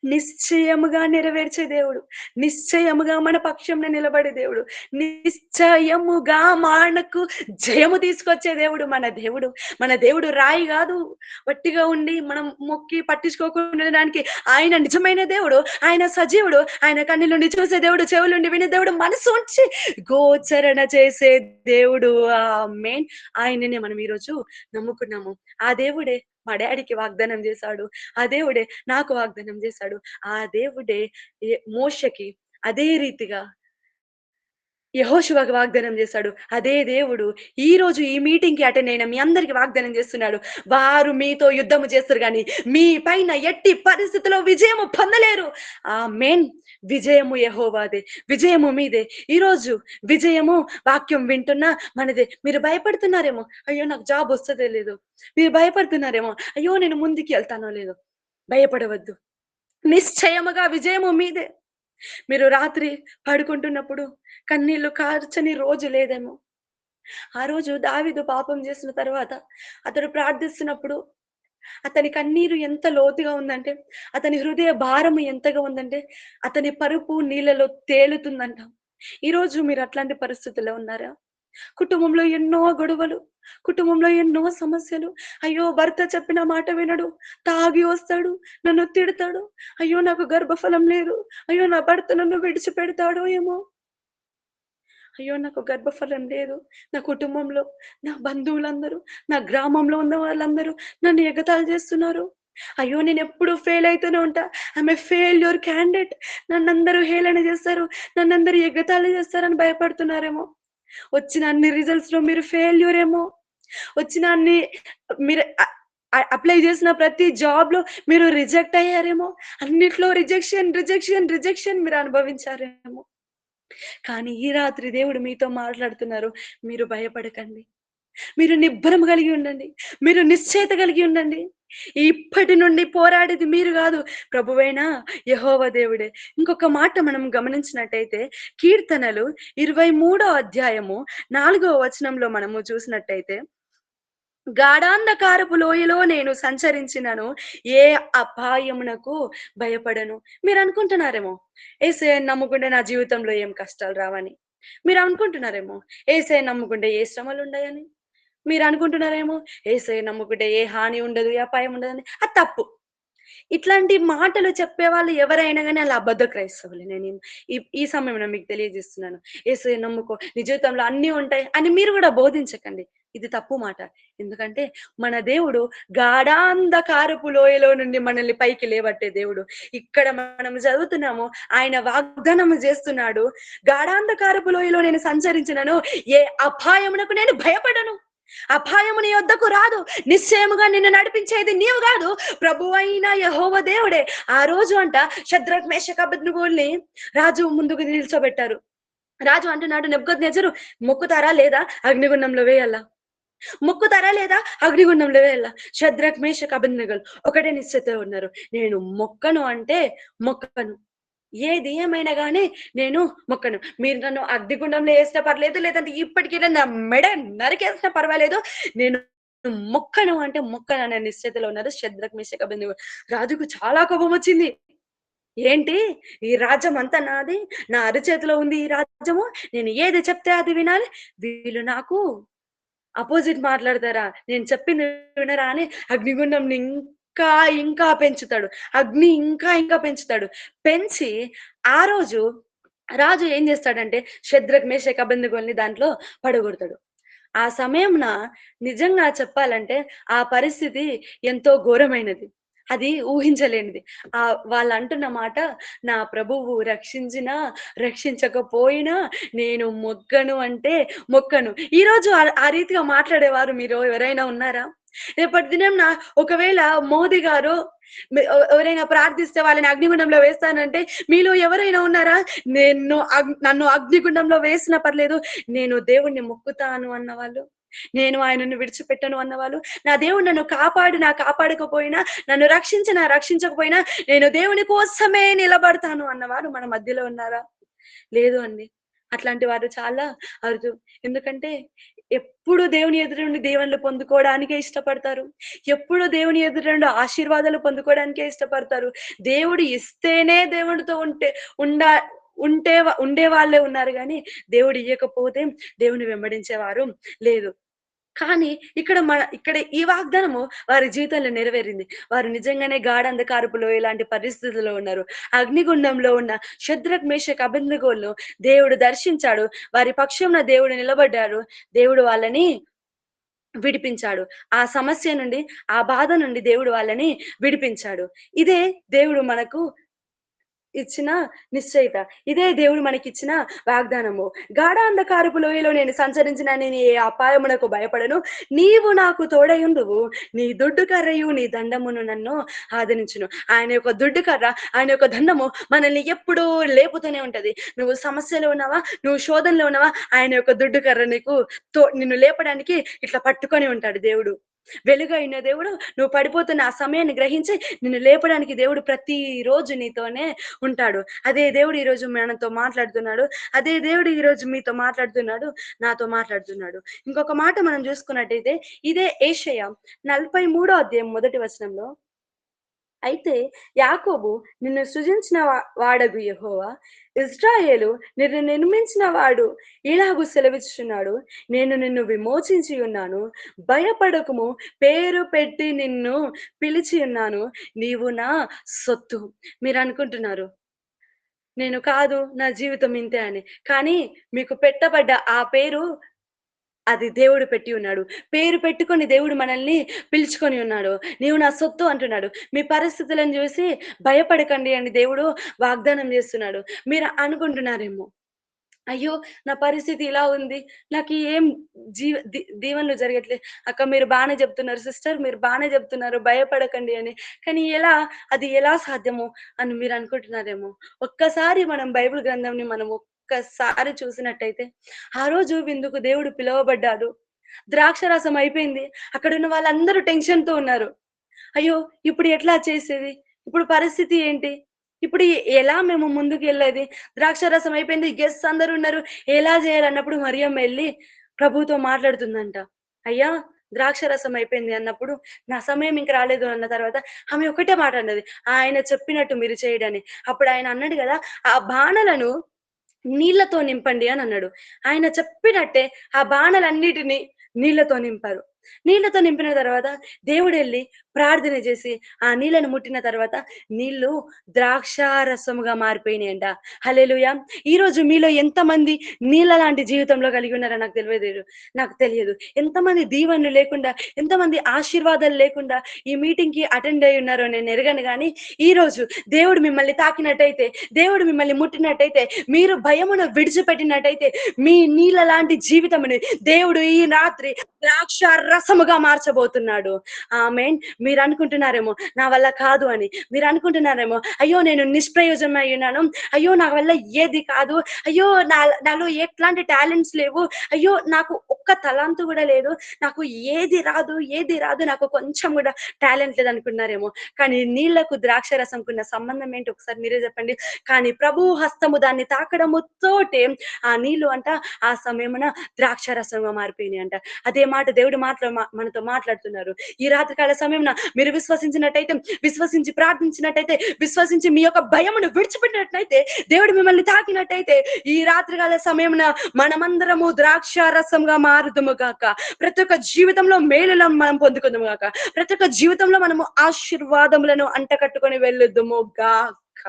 నిశ్చయముగా నెరవేర్చే దేవుడు. నిశ్చయముగా మన పక్షంన నిలబడే దేవుడు. నిశ్చయముగా మనకు జయము తీసుకొచ్చే దేవుడు మన దేవుడు. మన దేవుడు రాయి గాదు. వట్టిగా ఉండి మనం మొక్కి పట్టించుకోకుండా ఉండడానికి ఆయన నిజమైన దేవుడు. ఆయన సజీవుడు. ఆయన కన్నులుండి చూసే దేవుడు, చెవులుండి వినే దేవుడు, మనసు ఉంచి గోచరణ చేసే దేవుడు. ఆమేన్. ఆయననే మనం ఈరోజు నమ్ముకున్నాము. ఆ దేవుడే మా డ్యాడీకి వాగ్దానం చేశాడు. ఆ దేవుడే నాకు వాగ్దానం చేశాడు. ఆ దేవుడే మోషకి అదే రీతిగా యెహోషువకి వాగ్దానం చేశాడు. అదే దేవుడు ఈరోజు ఈ మీటింగ్‌కి అటెండ్ అయిన మీ అందరికి వాగ్దానం చేస్తున్నాడు. వారు మీతో యుద్ధము చేస్తారు గానీ, మీ పైన ఎట్టి పరిస్థితిలో విజయము పొందలేరు. ఆమేన్. విజయము యెహోవాదే. విజయము మీదే. ఈరోజు విజయము వాక్యం వింటున్నా మనదే. మీరు భయపడుతున్నారేమో, అయ్యో! నాకు జాబ్ వస్తదో లేదో. మీరు భయపడుతున్నారేమో, అయ్యో! నేను ముందుకెళ్తానో లేదో. భయపడవద్దు. నిశ్చయముగా విజయము మీదే. మీరు రాత్రి పడుకుంటున్నప్పుడు కన్నీళ్లు కార్చని రోజు లేదేమో. ఆ రోజు దావీదు పాపం చేసిన తర్వాత అతడు ప్రార్థిస్తున్నప్పుడు అతని కన్నీరు ఎంత లోతుగా ఉందంటే, అతని హృదయ భారము ఎంతగా ఉందంటే, అతని పరుపు నీళ్ళలో తేలుతుందంట. ఈరోజు మీరు అట్లాంటి పరిస్థితుల్లో ఉన్నారా? కుటుంబంలో ఎన్నో గొడవలు, కుటుంబంలో ఎన్నో సమస్యలు. అయ్యో! భర్త చెప్పిన మాట వినడు. తాగి వస్తాడు. నన్ను తిడతాడు. అయ్యో! నాకు గర్భఫలం లేదు. అయ్యో! నా భర్త నన్ను విడిచిపెడతాడో ఏమో! అయ్యో! నాకు గర్భఫలం లేదు. నా కుటుంబంలో, నా బంధువులందరూ, నా గ్రామంలో ఉన్న వాళ్ళందరూ నన్ను ఎగతాళి చేస్తున్నారు. అయ్యో! నేనెప్పుడు ఫెయిల్ అయితూనే ఉంటా. I'm a failure candidate. నన్నందరూ హేళన చేస్తారు. నన్నందరూ ఎగతాళి చేస్తారని భయపడుతున్నారేమో! వచ్చిన అన్ని రిజల్ట్స్‌లో మీరు ఫెయిల్యూర్ ఏమో! వచ్చిన అన్ని మీరు అప్లై చేసిన ప్రతి జాబ్‌లో మీరు రిజెక్ట్ అయ్యారేమో! అన్నిట్లో రిజెక్షన్, రిజెక్షన్, రిజెక్షన్ మీరు అనుభవించారేమో! కానీ ఈ రాత్రి దేవుడు మీతో మాట్లాడుతున్నారు. మీరు భయపడకండి. మీరు నిబ్బరం కలిగి ఉండండి. మీరు నిశ్చయత కలిగి ఉండండి. ఇప్పటి నుండి పోరాడేది మీరు గాదు. ప్రభువైన యెహోవా దేవుడే. ఇంకొక మాట మనం గమనించినట్టయితే కీర్తనలు 23 అధ్యాయము 4 వచనంలో మనము చూసినట్టయితే గాఢాంధకారపు లోయలో నేను సంచరించినను ఏ అపాయమునకు భయపడను. మీరనుకుంటున్నారేమో, యేసయ్యని నమ్ముకుంటే నా జీవితంలో ఏం కష్టాలు రావని. మీరనుకుంటున్నారేమో, యేసయ్యని నమ్ముకుంటే ఏ శ్రమలుండయని. మీరనుకుంటున్నారేమో, యేసయ్యని నమ్ముకుంటే ఏ హాని ఉండదు, ఏ అపాయం ఉండదని. అది తప్పు. ఇట్లాంటి మాటలు చెప్పేవాళ్ళు ఎవరైనా గాని ఆళ్ళు అబద్ధ క్రైస్తవులే. నేను ఈ సమయంలో మీకు తెలియజేస్తున్నాను. యేసయ్యని నమ్ముకో, నీ జీవితంలో అన్నీ ఉంటాయి అని మీరు గూడా బోధించకండి. ఇది తప్పు మాట. ఎందుకంటే మన దేవుడు గాఢాంధకారపు లోయలో నుండి మనల్ని పైకి లేవట్టే దేవుడు. ఇక్కడ మనం చదువుతున్నాము. ఆయన వాగ్దానము చేస్తున్నాడు. గాఢాంధకారపు లోయలో నేను సంచరించినను ఏ అపాయమునకు నేను భయపడను. అపాయము నీ యొద్దకు రాదు. నిశ్చయముగా నిన్ను నడిపించేది నీవు గాదు. ప్రభువైన యెహోవా దేవుడే. ఆ రోజు అంట షద్రక్, మేషక్, అబేద్నెగోల్ని రాజు ముందుకు నిల్చోబెట్టారు. రాజు అంటున్నాడు నెబుకద్నెజరు మొక్కుతారా లేదా? అగ్నిగుండంలో వేయాలా? మొక్కుతారా లేదా? అగ్నిగుండంలో వేయాలా? షద్రక్, మేషక్, అబేద్నెగోలు ఒకటే నిశ్చయతతో ఉన్నారు. నేను మొక్కను అంటే మొక్కను. ఏది ఏమైనా గాని నేను మొక్కను. మీరు నన్ను అగ్నిగుండంలో ఏసినా పర్లేదు, లేదంటే ఇప్పటికిలా నా మెడ నరికేసినా పర్వాలేదు. నేను మొక్కను అంటే మొక్కననే నిశ్చయతలో ఉన్నారు షద్రక్, మేషక్, అబేద్నెగో. రాజుకు చాలా కోపమొచ్చింది. ఏంటి? ఈ రాజ్యం అంతా నాది. నా అరచేతిలో ఉంది ఈ రాజ్యము. నేను ఏది చెప్తే అది వినాలి. వీళ్ళు నాకు అపోజిట్ మాట్లాడతారా? నేను చెప్పింది వినరా అని అగ్నిగుండంని ఇంకా, ఇంకా పెంచుతాడు. అగ్ని ఇంకా, ఇంకా పెంచుతాడు. పెంచి ఆ రోజు రాజు ఏం జేస్తాడంటే షద్రక్, మేషక్, అబేద్నెగోల్ని దాంట్లో పడగొడతాడు. ఆ సమయంన నిజంగా చెప్పాలంటే ఆ పరిస్థితి ఎంతో ఘోరమైనది. అది ఊహించలేనిది. వాళ్ళంటున్న మాట, "నా ప్రభువు రక్షించినా, రక్షించకపోయినా నేను మొగ్గను అంటే మొక్కను." ఈరోజు ఆ రీతిగా మాట్లాడేవారు మీరు ఎవరైనా ఉన్నారా? రేపటి దినంన ఒకవేళ మోదీ గారు ఎవరైనా ప్రార్థిస్తే వాళ్ళని అగ్నిగుండంలో వేస్తానంటే మీలో ఎవరైనా ఉన్నారా? నన్ను అగ్నిగుండంలో వేసినా పర్లేదు. నేను దేవుడిని మొక్కుతాను అన్నవాళ్ళు. నేను ఆయనను విడిచిపెట్టను అన్నవాళ్ళు. నా దేవుడు నన్ను కాపాడినా, కాపాడకపోయినా, నన్ను రక్షించినా, రక్షించకపోయినా నేను దేవుని కోసమే నిలబడతాను అన్నవారు మన మధ్యలో ఉన్నారా? లేదు అండి. అట్లాంటి వారు చాలా అరుదు. ఎందుకంటే ఎప్పుడు దేవుని ఎదురు నుండి దీవెనలు పొందుకోవడానికే ఇష్టపడతారు. ఎప్పుడు దేవుని ఎదురు నుండి ఆశీర్వాదాలు పొందుకోవడానికే ఇష్టపడతారు. దేవుడు ఇస్తేనే దేవునితో ఉండా ఉండే వాళ్ళే ఉన్నారు గానీ, దేవుడు ఇయ్యకపోతే దేవుని వెంబడించేవారు లేదు. కానీ ఇక్కడ ఈ వాగ్దానము వారి జీవితంలో నెరవేరింది. వారు నిజంగానే గాఢంధకారపులో ఇలాంటి పరిస్థితుల్లో ఉన్నారు. అగ్నిగుండంలో ఉన్న షద్రక్, మేషక్, అబేద్నెగోలను దేవుడు దర్శించాడు. వారి పక్షంన దేవుడు నిలబడ్డాడు. దేవుడు వాళ్ళని విడిపించాడు. ఆ సమస్య నుండి, ఆ బాధ నుండి దేవుడు వాళ్ళని విడిపించాడు. ఇదే దేవుడు మనకు ఇచ్చిన నిశ్చయిత. ఇదే దేవుడు మనకిచ్చిన వాగ్దానము. గాఢాంధకారపు లోయలో నేను సంచరించిన నేను ఏ అపాయమునకు భయపడను. నీవు నాకు తోడయుందువు. నీ దుడ్డు కర్రయు, నీ దండమును నన్ను ఆదరించును. ఆయన యొక్క దుడ్డు కర్ర, ఆయన యొక్క దండము మనల్ని ఎప్పుడూ లేపుతూనే ఉంటది. నువ్వు సమస్యలో ఉన్నావా? నువ్వు శోధనలో ఉన్నావా? ఆయన యొక్క దుడ్డు కర్ర నిన్ను లేపడానికి ఇట్లా పట్టుకొని ఉంటాడు దేవుడు. వెలుగైన దేవుడు నువ్వు పడిపోతున్న ఆ సమయాన్ని గ్రహించి నిన్ను లేపడానికి దేవుడు ప్రతిరోజు నీతోనే ఉంటాడు. అదే దేవుడు ఈరోజు మనతో మాట్లాడుతున్నాడు. అదే దేవుడు ఈరోజు మీతో మాట్లాడుతున్నాడు. నాతో మాట్లాడుతున్నాడు. ఇంకొక మాట మనం చూసుకున్నట్టయితే ఇదే యెషయా 43 అధ్యాయం మొదటి వచనంలో అయితే యాకోబు నిన్ను సృజించిన వాడగు యెహోవా, ఇశ్రాయేలు నిన్ను నిర్మించిన వాడు ఇలాగు సెలవిచ్చుచున్నాడు. నేను నిన్ను విమోచించి ఉన్నాను. భయపడకుము, పేరు పెట్టి నిన్ను పిలిచి ఉన్నాను. నీవు నా సొత్తు. మీరనుకుంటున్నారు, నేను కాదు నా జీవితం ఇంతే అని. కానీ మీకు పెట్టబడ్డ ఆ పేరు అది దేవుడు పెట్టి ఉన్నాడు. పేరు పెట్టుకొని దేవుడు మనల్ని పిలుచుకొని ఉన్నాడు. నీవు నా సొత్తు అంటున్నాడు. మీ పరిస్థితులను చూసి భయపడకండి అని దేవుడు వాగ్దానం చేస్తున్నాడు. మీరు అనుకుంటున్నారేమో, అయ్యో! నా పరిస్థితి ఇలా ఉంది. నాకు ఏం దీవెనలు జరగట్లే. అక్క మీరు బానే చెప్తున్నారు. సిస్టర్ మీరు బానే చెప్తున్నారు. భయపడకండి అని. కానీ అది ఎలా సాధ్యము అని మీరు అనుకుంటున్నారేమో. ఒక్కసారి మనం బైబిల్ గ్రంథంని మనం ఒక్కసారి చూసినట్టయితే, ఆ రోజు విందుకు దేవుడు పిలువబడ్డాడు. ద్రాక్షారసం అయిపోయింది. అక్కడున్న వాళ్ళందరూ టెన్షన్‌తో ఉన్నారు. అయ్యో! ఇప్పుడు ఎట్లా చేసేది? ఇప్పుడు పరిస్థితి ఏంటి? ఇప్పుడు ఎలా మేము ముందుకెళ్ళేది? ద్రాక్షారసం అయిపోయింది. గెస్ట్స్ అందరున్నారు. ఎలా జేయాలన్నప్పుడు మరియమ్మ ఎళ్లి ప్రభువుతో మాట్లాడుతుందంట. అయ్యా! ద్రాక్షారసం అయిపోయింది అన్నప్పుడు, నా సమయం ఇంక రాలేదు అన్న తర్వాత ఆమె ఒకటే మాట అన్నది. ఆయన చెప్పినట్టు మీరు చేయండని. అప్పుడు ఆయన అన్నాడు గదా! ఆ బానలను నీళ్ళతో నింపండి అనన్నాడు. ఆయన చెప్పినట్టే ఆ బానలన్నిటిని నీళ్ళతో నింపారు. నీళ్ళతో నింపిన తర్వాత దేవుడెళ్లి ప్రార్థన చేసి, ఆ నీళ్ళను ముట్టిన తర్వాత నీళ్ళు ద్రాక్షారసముగా మారిపోయినాయంట. హల్లెలూయా! ఈరోజు మీలో ఎంతమంది నీళ్ళ లాంటి జీవితంలో కలిగి ఉన్నారో నాకు తెలియదు. ఎంతమంది దీవెనలు లేకుండా, ఎంతమంది ఆశీర్వాదాలు లేకుండా ఈ మీటింగ్‌కి అటెండ్ అయ్యి ఉన్నారో నేను ఎరగను గానీ, ఈరోజు దేవుడు మిమ్మల్ని తాకినట్టయితే, దేవుడు మిమ్మల్ని ముట్టినట్టయితే, మీరు భయమును విడిచిపెట్టినట్టయితే, మీ నీళ్ళ లాంటి జీవితముని దేవుడు ఈ రాత్రి ద్రాక్ష రసముగా మార్చబోతున్నాడు. ఆమేన్. మీరనుకుంటున్నారేమో నా వల్ల కాదు అని. మీరనుకుంటున్నారేమో అయ్యో! నేను నిష్ప్రయోజనమై ఉన్నాను. అయ్యో! నా వల్ల ఏది కాదు. అయ్యో! నాలో ఎట్లాంటి టాలెంట్స్ లేవు. అయ్యో! నాకు ఒక్క తలాంతు గూడా లేదు. నాకు ఏది రాదు. నాకు కొంచెం గూడా టాలెంట్ లేదనుకున్నారేమో. కానీ నీళ్ళకు ద్రాక్ష రసంకున్న సంబంధం ఏంటో ఒకసారి మీరే జెప్పండి. కానీ ప్రభువు హస్తము దాన్ని తాకడము తోటే ఆ నీళ్ళు అంట ఆ సమయమున ద్రాక్ష రసంగా మారిపోయినాయంట. అదే మాట దేవుడు మాట్లాడు మనతో మాట్లాడుతున్నారు. ఈ రాత్రికాల సమయమున మీరు విశ్వసించి ప్రార్థించినట్టయితే, విశ్వసించి మీ యొక్క భయమును విడిచిపెట్టినట్లయితే, దేవుడు మిమ్మల్ని తాకినట్టయితే, ఈ రాత్రికాల సమయమున మనమందరము ద్రాక్ష రసంగా మారుదుము గాక. ప్రతి ఒక్క జీవితంలో మేలులను మనం పొందుకుందుము గాక. ప్రతి ఒక్క జీవితంలో మనము ఆశీర్వాదములను అంటకట్టుకొని వెళ్ళుదుము గాక.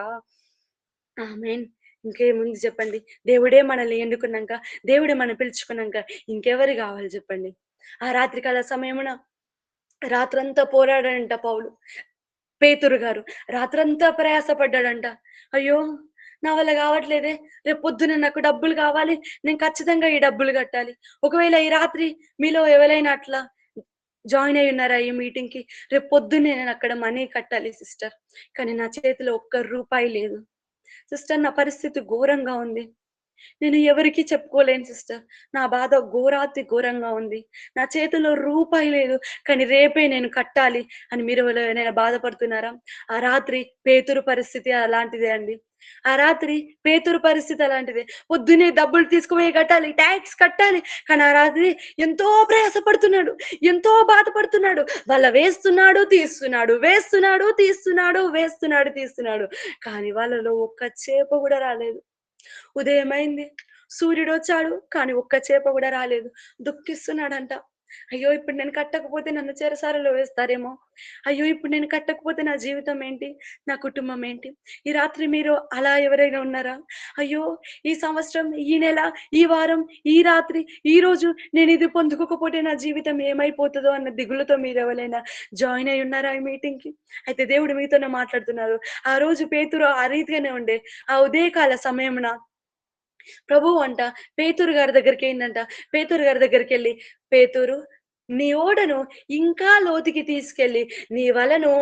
ఆమేన్. ఇంకేముంది చెప్పండి. దేవుడే మనల్ని ఎన్నుకున్నాక, దేవుడే మనల్ని పిలుచుకున్నాక ఇంకెవరు కావాలి చెప్పండి. ఆ రాత్రికాల సమయమున రాత్రంతా పోరాడాడంట పౌలు. పేతురు గారు రాత్రంతా ప్రయాసపడ్డాడంట. అయ్యో! నా వల్ల కావట్లేదే. రేపు పొద్దున నాకు డబ్బులు కావాలి. నేను ఖచ్చితంగా ఈ డబ్బులు కట్టాలి. ఒకవేళ ఈ రాత్రి మీలో ఎవరైనా అట్లా జాయిన్ అయ్యి ఉన్నారా ఈ మీటింగ్‌కి? రేపు పొద్దున్నే నేను అక్కడ మనీ కట్టాలి సిస్టర్. కానీ నా చేతిలో ఒక్క రూపాయి లేదు. సిస్టర్ నా పరిస్థితి ఘోరంగా ఉంది. నేను ఎవరికీ చెప్పుకోలేను సిస్టర్. నా బాధ ఘోరాతి ఘోరంగా ఉంది. నా చేతిలో రూపాయి లేదు. కానీ రేపే నేను కట్టాలి అని మీరు ఎవరైనా బాధపడుతున్నారా? ఆ రాత్రి పేతురు పరిస్థితి అలాంటిదే అండి. ఆ రాత్రి పేతురు పరిస్థితి అలాంటిదే. పొద్దున్నే డబ్బులు తీసుకుపోయి కట్టాలి. టాక్స్ కట్టాలి. కానీ ఆ రాత్రి ఎంతో ప్రయాసపడుతున్నాడు. ఎంతో బాధపడుతున్నాడు. వేస్తున్నాడు, తీస్తున్నాడు. వేస్తున్నాడు, తీస్తున్నాడు. వేస్తున్నాడు, తీస్తున్నాడు. కానీ వాళ్ళలో ఒక్క చేప కూడా రాలేదు. ఉదయమైంది. సూర్యుడొచ్చాడు. కానీ ఒక్క చేప గూడా రాలేదు. దుఃఖిస్తున్నాడంట. అయ్యో! ఇప్పుడు నేను కట్టకపోతే నన్ను చెరసాలలో వేస్తారేమో! అయ్యో! ఇప్పుడు నేను కట్టకపోతే నా జీవితం ఏంటి? నా కుటుంబం ఏంటి? ఈ రాత్రి మీరు అలా ఎవరైనా ఉన్నారా? అయ్యో! ఈ సంవత్సరం, ఈ నెల, ఈ వారం, ఈ రాత్రి, ఈరోజు నేనిది పొందుకోకపోతే నా జీవితం ఏమైపోతదో అన్న దిగులుతో మీరెవరైనా జాయిన్ అయ్యి ఉన్నారా ఈ మీటింగ్‌కి? అయితే దేవుడు మీతోనే మాట్లాడుతున్నారు. ఆ రోజు పేతురు ఆ రీతిగానే ఉండే. ఆ ఉదయకాల సమయమున ప్రభువు అంట పేతురు గారి దగ్గరికేందంట. పేతురు గారి దగ్గరికెళ్ళి, "పేతురు, నీ ఓడను ఇంకా లోతుకి తీసుకెళ్ళి, నీ వలను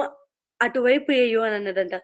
అటువైపు ఎయ్యు" అని అన్నాడంట.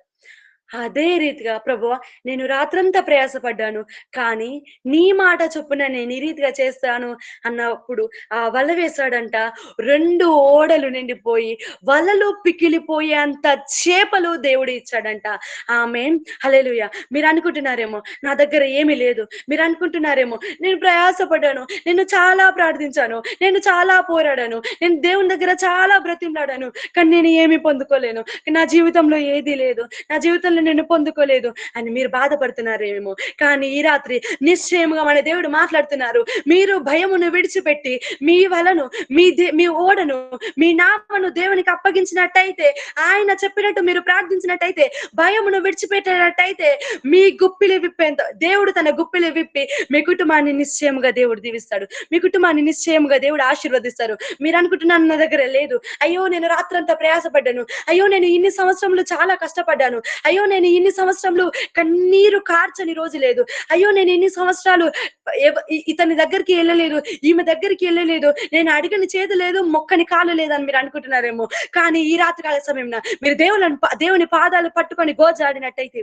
అదే రీతిగా ప్రభువా నేను రాత్రంతా ప్రయాసపడ్డాను. కానీ నీ మాట చొప్పున నేను ఈ రీతిగా చేస్తాను అన్నప్పుడు ఆ వల వేశాడంట. 2 ఓడలు నిండిపోయి, వలలు పికిలిపోయేంత చేపలు దేవుడు ఇచ్చాడంట. ఆమేన్. హల్లెలూయా. మీరనుకుంటున్నారేమో నా దగ్గర ఏమీ లేదు. మీరనుకుంటున్నారేమో నేను ప్రయాసపడ్డాను. నేను చాలా ప్రార్థించాను. నేను చాలా పోరాడాను. నేను దేవుని దగ్గర చాలా బ్రతిమలాడాను. కానీ నేను ఏమి పొందుకోలేను. నా జీవితంలో ఏదీ లేదు. నా జీవితంలో నేను పొందుకోలేదు అని మీరు బాధపడుతున్నారేమో. కానీ ఈ రాత్రి నిశ్చయముగా మన దేవుడు మాట్లాడుతున్నారు. మీరు భయమును విడిచిపెట్టి మీ వలను, మీ ఓడను, మీ నామను దేవునికి అప్పగించినట్టయితే, ఆయన చెప్పినట్టు మీరు ప్రార్థించినట్టయితే, భయమును విడిచిపెట్టినట్టయితే, మీ గుప్పిలి విప్పేంత దేవుడు తన గుప్పిలి విప్పి మీ కుటుంబాన్ని నిశ్చయముగా దేవుడు దీవిస్తాడు. మీ కుటుంబాన్ని నిశ్చయముగా దేవుడు ఆశీర్వదిస్తారు. మీరు అనుకుంటున్నారు నా దగ్గర లేదు. అయ్యో! నేను రాత్రంతా ప్రయాసపడ్డాను. అయ్యో! నేను ఇన్ని సంవత్సరములు చాలా కష్టపడ్డాను. అయ్యో! నేను ఇన్ని సంవత్సరములు కన్నీరు కార్చని రోజు లేదు. అయ్యో! నేను ఇన్ని సంవత్సరాలు ఇతని దగ్గరికి ఎళ్ళలేదు. ఈమె దగ్గరికి ఎళ్ళలేదు. నేను అడగని చేతి లేదు, మొక్కని కాలు లేదని మీరు అనుకుంటున్నారేమో. కానీ ఈ రాత్రి కాల సమయంన మీరు దేవుని పాదాలు పట్టుకొని గోజాడినట్టయితే,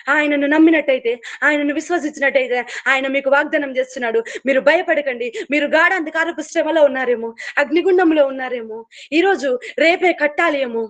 ఆయనను నమ్మినట్టయితే, ఆయనను విశ్వసించినట్టయితే, ఆయన మీకు వాగ్దానం చేస్తున్నాడు. మీరు భయపడకండి. మీరు గాఢాంధకారపు శ్రమలో ఉన్నారేమో, అగ్నిగుండంలో ఉన్నారేమో, ఈరోజు రేపే కట్టాలి ఏమో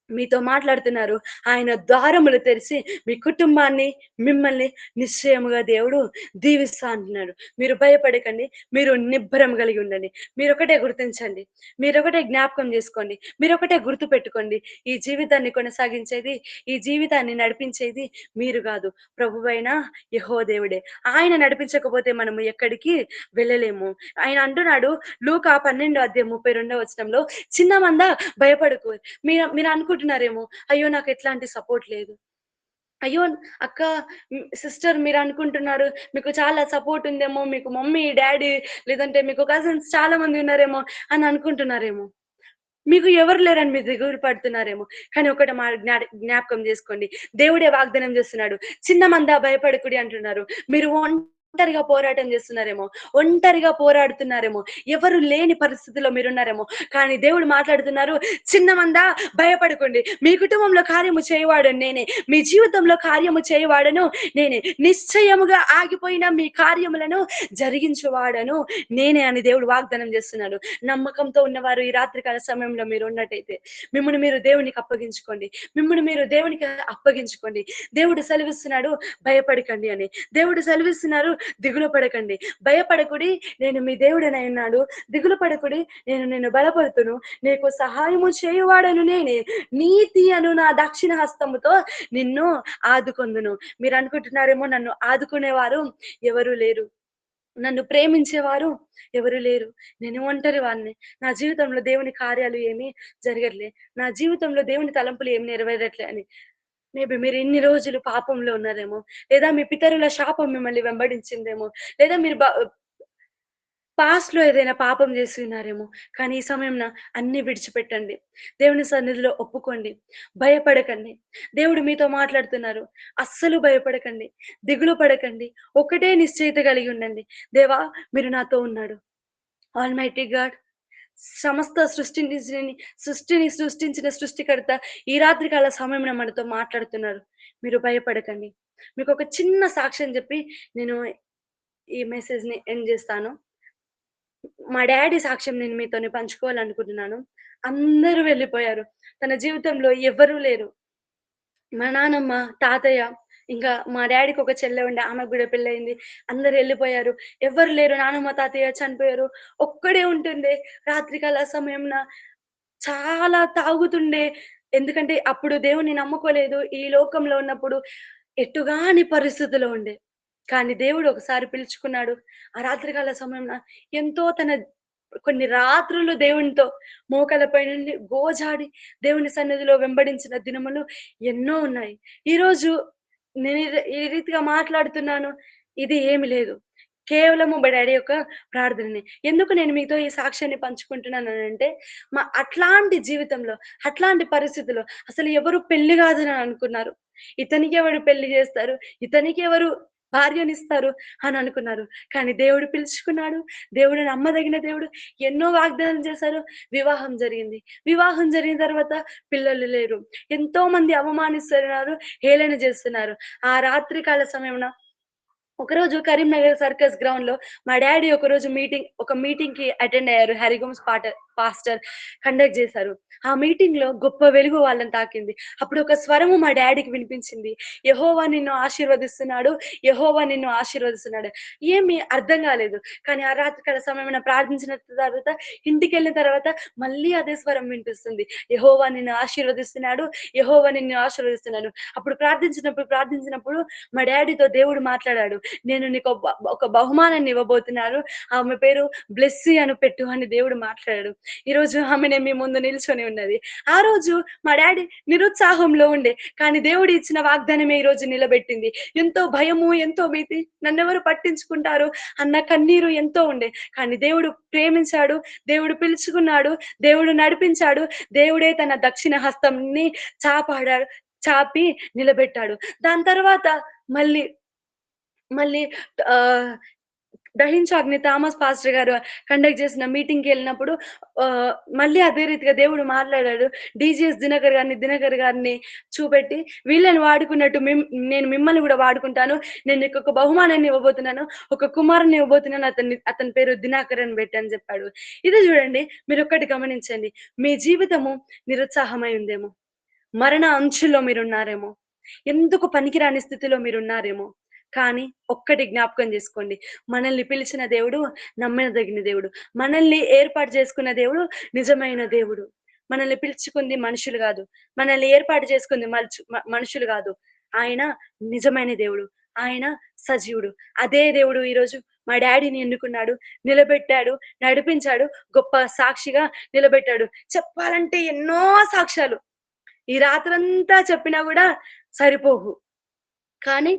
మీతో మాట్లాడుతున్నారు. ఆయన ద్వారములు తెరిచి మీ కుటుంబాన్ని, మిమ్మల్ని నిశ్చయముగా దేవుడు దీవిస్తా అంటున్నాడు. మీరు భయపడకండి. మీరు నిబ్బరం కలిగి ఉండండి. మీరొకటే గుర్తించండి. మీరొకటే జ్ఞాపకం చేసుకోండి. మీరొకటే గుర్తుపెట్టుకోండి. ఈ జీవితాన్ని కొనసాగించేది, ఈ జీవితాన్ని నడిపించేది మీరు గాదు. ప్రభువైన యెహోవా దేవుడే. ఆయన నడిపించకపోతే మనము ఎక్కడికి వెళ్ళలేము. ఆయన అంటున్నాడు లూకా 12:32 చిన్న మంద భయపడకు. మీరు అనుకుంటున్నారేమో, అయ్యో! నాకు ఎట్లాంటి సపోర్ట్ లేదు. అయ్యో! అక్క సిస్టర్ మీరనుకుంటున్నారు, మీకు చాలా సపోర్ట్ ఉందేమో, మీకు మమ్మీ, డ్యాడీ లేదంటే మీకు కజిన్స్ చాలా మంది ఉన్నారేమో అని అనుకుంటున్నారేమో. మీకు ఎవరు లేరని మీరు దిగులు పడుతున్నారేమో. కానీ ఒకటి జ్ఞాపకం చేసుకోండి. దేవుడే వాగ్దానం చేస్తున్నాడు. చిన్న మందా భయపడకుడి అంటున్నారు. మీరు ఒంటరిగా పోరాటం చేస్తున్నారేమో. ఒంటరిగా పోరాడుతున్నారేమో. ఎవరు లేని పరిస్థితిలో మీరున్నారేమో. కానీ దేవుడు మాట్లాడుతున్నారు. చిన్న మందా భయపడకండి. మీ కుటుంబంలో కార్యము చేయవాడను నేనే. మీ జీవితంలో కార్యము చేయవాడను నేనే. నిశ్చయముగా ఆగిపోయిన మీ కార్యములను జరిగించువాడను నేనే అని దేవుడు వాగ్దానం చేస్తున్నాడు. నమ్మకంతో ఉన్నవారు ఈ రాత్రికాల సమయంలో మీరు ఉన్నట్టయితే మిమ్మల్ని మీరు దేవునికి అప్పగించుకోండి. మిమ్మల్ని మీరు దేవునికి అప్పగించుకోండి. దేవుడు సెలవిస్తున్నాడు భయపడకండి అని. దేవుడు సెలవిస్తున్నారు దిగులు పడకండి. భయపడకుడి, నేను మీ దేవుడనై ఉన్నాడు. దిగులు పడకుడి, నేను నిన్ను బలపరుతును. నీకు సహాయము చేయువాడను నేనే. నీతి అను నా దక్షిణ హస్తముతో నిన్ను ఆదుకొందును. మీరనుకుంటున్నారేమో నన్ను ఆదుకునేవారు ఎవరు లేరు. నన్ను ప్రేమించేవారు ఎవరు లేరు. నేను ఒంటరి వాడిని. నా జీవితంలో దేవుని కార్యాలు ఏమీ జరగట్లే. నా జీవితంలో దేవుని తలంపులు ఏమి నెరవేరట్లే అని. మేబీ మీరు ఇన్ని రోజులు పాపంలో ఉన్నారేమో, లేదా మీ పితరుల శాపం మిమ్మల్ని వెంబడించిందేమో, లేదా మీరు పాస్ట్‌లో ఏదైనా పాపం చేసి ఉన్నారేమో. కానీ ఈ సమయంన అన్నీ విడిచిపెట్టండి. దేవుని సన్నిధిలో ఒప్పుకోండి. భయపడకండి. దేవుడు మీతో మాట్లాడుతున్నారు. అస్సలు భయపడకండి. దిగులు పడకండి. ఒకటే నిశ్చయిత కలిగి ఉండండి. దేవా, మీరు నాతో ఉన్నాడు. ఆల్మైటీ గాడ్, సమస్త సృష్టిని సృష్టించిన సృష్టికర్త ఈ రాత్రి కాల సమయమున మనతో మాట్లాడుతున్నారు. మీరు భయపడకండి. మీకొక చిన్న సాక్ష్యం చెప్పి నేను ఈ మెసేజ్‌ని ఎండ్ జేస్తాను. మా డ్యాడీ సాక్ష్యం నేను మీతోని పంచుకోవాలనుకుంటున్నాను. అందరూ వెళ్ళిపోయారు. తన జీవితంలో ఎవ్వరూ లేరు. మా నానమ్మ, తాతయ్య, ఇంకా మా డ్యాడీకి ఒక చెల్లె ఉండే. ఆమెకు గూడా పెళ్లయింది. అందరూ ఎళ్ళిపోయారు. ఎవ్వరు లేరు. నానమ్మ, తాతయ్య చనిపోయారు. ఒక్కడే ఉంటుండే. రాత్రికాల సమయంన చాలా తాగుతుండే. ఎందుకంటే అప్పుడు దేవుడిని నమ్ముకోలేదు. ఈ లోకంలో ఉన్నప్పుడు ఎటుగాని పరిస్థితిలో ఉండే. కానీ దేవుడు ఒకసారి పిలుచుకున్నాడు. ఆ రాత్రికాల సమయంన ఎంతో కొన్ని రాత్రులు దేవునితో మోకాళ్ళపై నుండి గోజాడి దేవుని సన్నిధిలో వెంబడించిన దినములు ఎన్నో ఉన్నాయి. ఈరోజు నేను ఈ రీతిగా మాట్లాడుతున్నాను. ఇది ఏమి లేదు. కేవలము మా డ్యాడీ యొక్క ప్రార్థననే. ఎందుకు నేను మీతో ఈ సాక్ష్యాన్ని పంచుకుంటున్నాననంటే, అట్లాంటి జీవితంలో, అట్లాంటి పరిస్థితిలో అసలు ఎవరు పెళ్లి కాదని అనుకున్నారు. ఇతనికెవరు పెళ్లి చేస్తారు? ఇతనికెవరు భార్యనిస్తారు అని అనుకున్నారు. కానీ దేవుడు పిలుచుకున్నాడు. దేవుడు నమ్మదగిన దేవుడు. ఎన్నో వాగ్దానం చేశారు. వివాహం జరిగింది. వివాహం జరిగిన తర్వాత పిల్లలు లేరు. ఎంతో మంది అవమానిస్తున్నారు, హేళన చేస్తున్నారు. ఆ రాత్రి కాల సమయమున ఒకరోజు కరీంనగర్ సర్కస్ గ్రౌండ్‌లో మా డ్యాడీ ఒక మీటింగ్‌కి అటెండ్ అయ్యారు. హరిగోమ్స్ పాస్టర్ కండక్ట్ చేశారు. ఆ మీటింగ్‌లో గొప్ప వెలుగు వాళ్ళని తాకింది. అప్పుడు ఒక స్వరము మా డ్యాడీకి వినిపించింది. యెహోవా నిన్ను ఆశీర్వదిస్తున్నాడు. యెహోవా నిన్ను ఆశీర్వదిస్తున్నాడు. ఏమి అర్థం కాలేదు. కానీ ఆ రాత్రికాల సమయమున ప్రార్థించిన తర్వాత ఇంటికెళ్ళిన తర్వాత మళ్ళీ అదే స్వరం వినిపిస్తుంది. యెహోవా నిన్ను ఆశీర్వదిస్తున్నాడు. యెహోవా నిన్ను ఆశీర్వదిస్తున్నాడు. అప్పుడు ప్రార్థించినప్పుడు మా డ్యాడీతో దేవుడు మాట్లాడాడు. నేను నీకు ఒక బహుమానాన్ని ఇవ్వబోతున్నాను. ఆమె పేరు బ్లెస్సీ అని పెట్టు అని దేవుడు మాట్లాడాడు. ఈరోజు ఆమెనే మీ ముందు నిల్చొని ఉన్నది. ఆ రోజు మా డ్యాడీ నిరుత్సాహంలో ఉండే. కానీ దేవుడు ఇచ్చిన వాగ్దానమే ఈరోజు నిలబెట్టింది. ఎంతో భయము, ఎంతో భీతి, నన్నెవరు పట్టించుకుంటారు అన్న కన్నీరు ఎంతో ఉండే. కానీ దేవుడు ప్రేమించాడు. దేవుడు పిలుచుకున్నాడు. దేవుడు నడిపించాడు. దేవుడే తన దక్షిణ హస్తంని చాపి నిలబెట్టాడు. దాని తర్వాత మళ్ళీ మళ్ళీ ఆహ్, దహించాగ్ని థామస్ పాస్టర్ గారు కండక్ట్ చేసిన మీటింగ్‌కెళ్ళినప్పుడు మళ్ళీ అదే రీతిగా దేవుడు మాట్లాడాడు. దినకర్ గారిని చూపెట్టి, వీళ్ళని వాడుకున్నట్టు నేను మిమ్మల్ని గూడా వాడుకుంటాను. నేను నీకొక బహుమానాన్ని ఇవ్వబోతున్నాను. ఒక కుమారుడిని ఇవ్వబోతున్నాను. అతని పేరు దినాకర్ అని పెట్టి అని చెప్పాడు. ఇది చూడండి, మీరొక్కటి గమనించండి. మీ జీవితము నిరుత్సాహమై ఉందేమో! మరణ అంచుల్లో మీరున్నారేమో! ఎందుకు పనికిరాని స్థితిలో మీరున్నారేమో! కానీ ఒక్కటి జ్ఞాపకం జేసుకోండి. మనల్ని పిలిచిన దేవుడు నమ్మదగిన దేవుడు. మనల్ని ఏర్పాటు చేసుకున్న దేవుడు నిజమైన దేవుడు. మనల్ని పిలుచుకుంది మనుషులు గాదు. మనల్ని ఏర్పాటు చేసుకుంది మనుషులు గాదు. ఆయన నిజమైన దేవుడు. ఆయన సజీవుడు. అదే దేవుడు ఈరోజు మా డ్యాడీని ఎన్నుకున్నాడు, నిలబెట్టాడు, నడిపించాడు, గొప్ప సాక్షిగా నిలబెట్టాడు. చెప్పాలంటే ఎన్నో సాక్ష్యాలు. ఈ రాత్రంతా చెప్పినా గూడా సరిపోవు. కానీ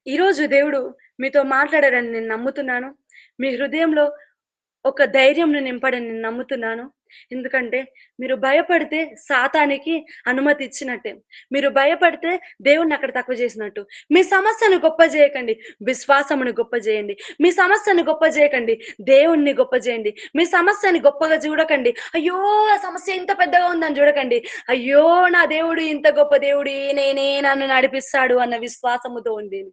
ఈరోజు దేవుడు మీతో మాట్లాడారని నేను నమ్ముతున్నాను. మీ హృదయంలో ఒక ధైర్యంను నింపాడని నేను నమ్ముతున్నాను. ఎందుకంటే మీరు భయపడితే సాతానికి అనుమతి ఇచ్చినట్టే. మీరు భయపడితే దేవుడిని అక్కడ తక్కువ చేసినట్టు. మీ సమస్యను గొప్ప జేయకండి. విశ్వాసమును గొప్ప జేయండి. మీ సమస్యను గొప్ప జేయకండి. దేవుణ్ణి గొప్ప జేయండి. మీ సమస్యని గొప్పగా చూడకండి. అయ్యో! ఆ సమస్య ఇంత పెద్దగా ఉందని చూడకండి. అయ్యో! నా దేవుడు ఇంత గొప్ప దేవుడు, ఈయనే నన్ను నడిపిస్తాడు అన్న విశ్వాసముతో ఉండండి.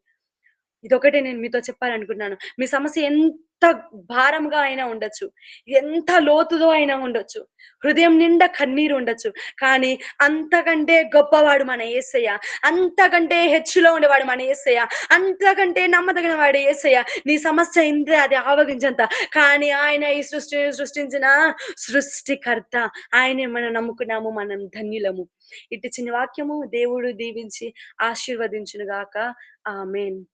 ఇదొకటే నేను మీతో చెప్పాలనుకుంటున్నాను. మీ సమస్య భారంగా అయినా ఉండొచ్చు. ఎంత లోతుదో అయినా ఉండొచ్చు. హృదయం నిండా కన్నీరు ఉండొచ్చు. కానీ అంతకంటే గొప్పవాడు మన యేసయ్య. అంతకంటే హెచ్చులో ఉండేవాడు మన యేసయ్య. అంతకంటే నమ్మదగిన వాడు యేసయ్య. నీ సమస్య ఇంతే, అది ఆవగింజంత. కానీ ఆయన ఈ సృష్టిని సృష్టించిన సృష్టికర్త. ఆయనే మనం నమ్ముకున్నాము. మనం ధన్యులము. ఇటు చిన్న వాక్యము దేవుడు దీవించి ఆశీర్వదించును గాక. ఆమేన్.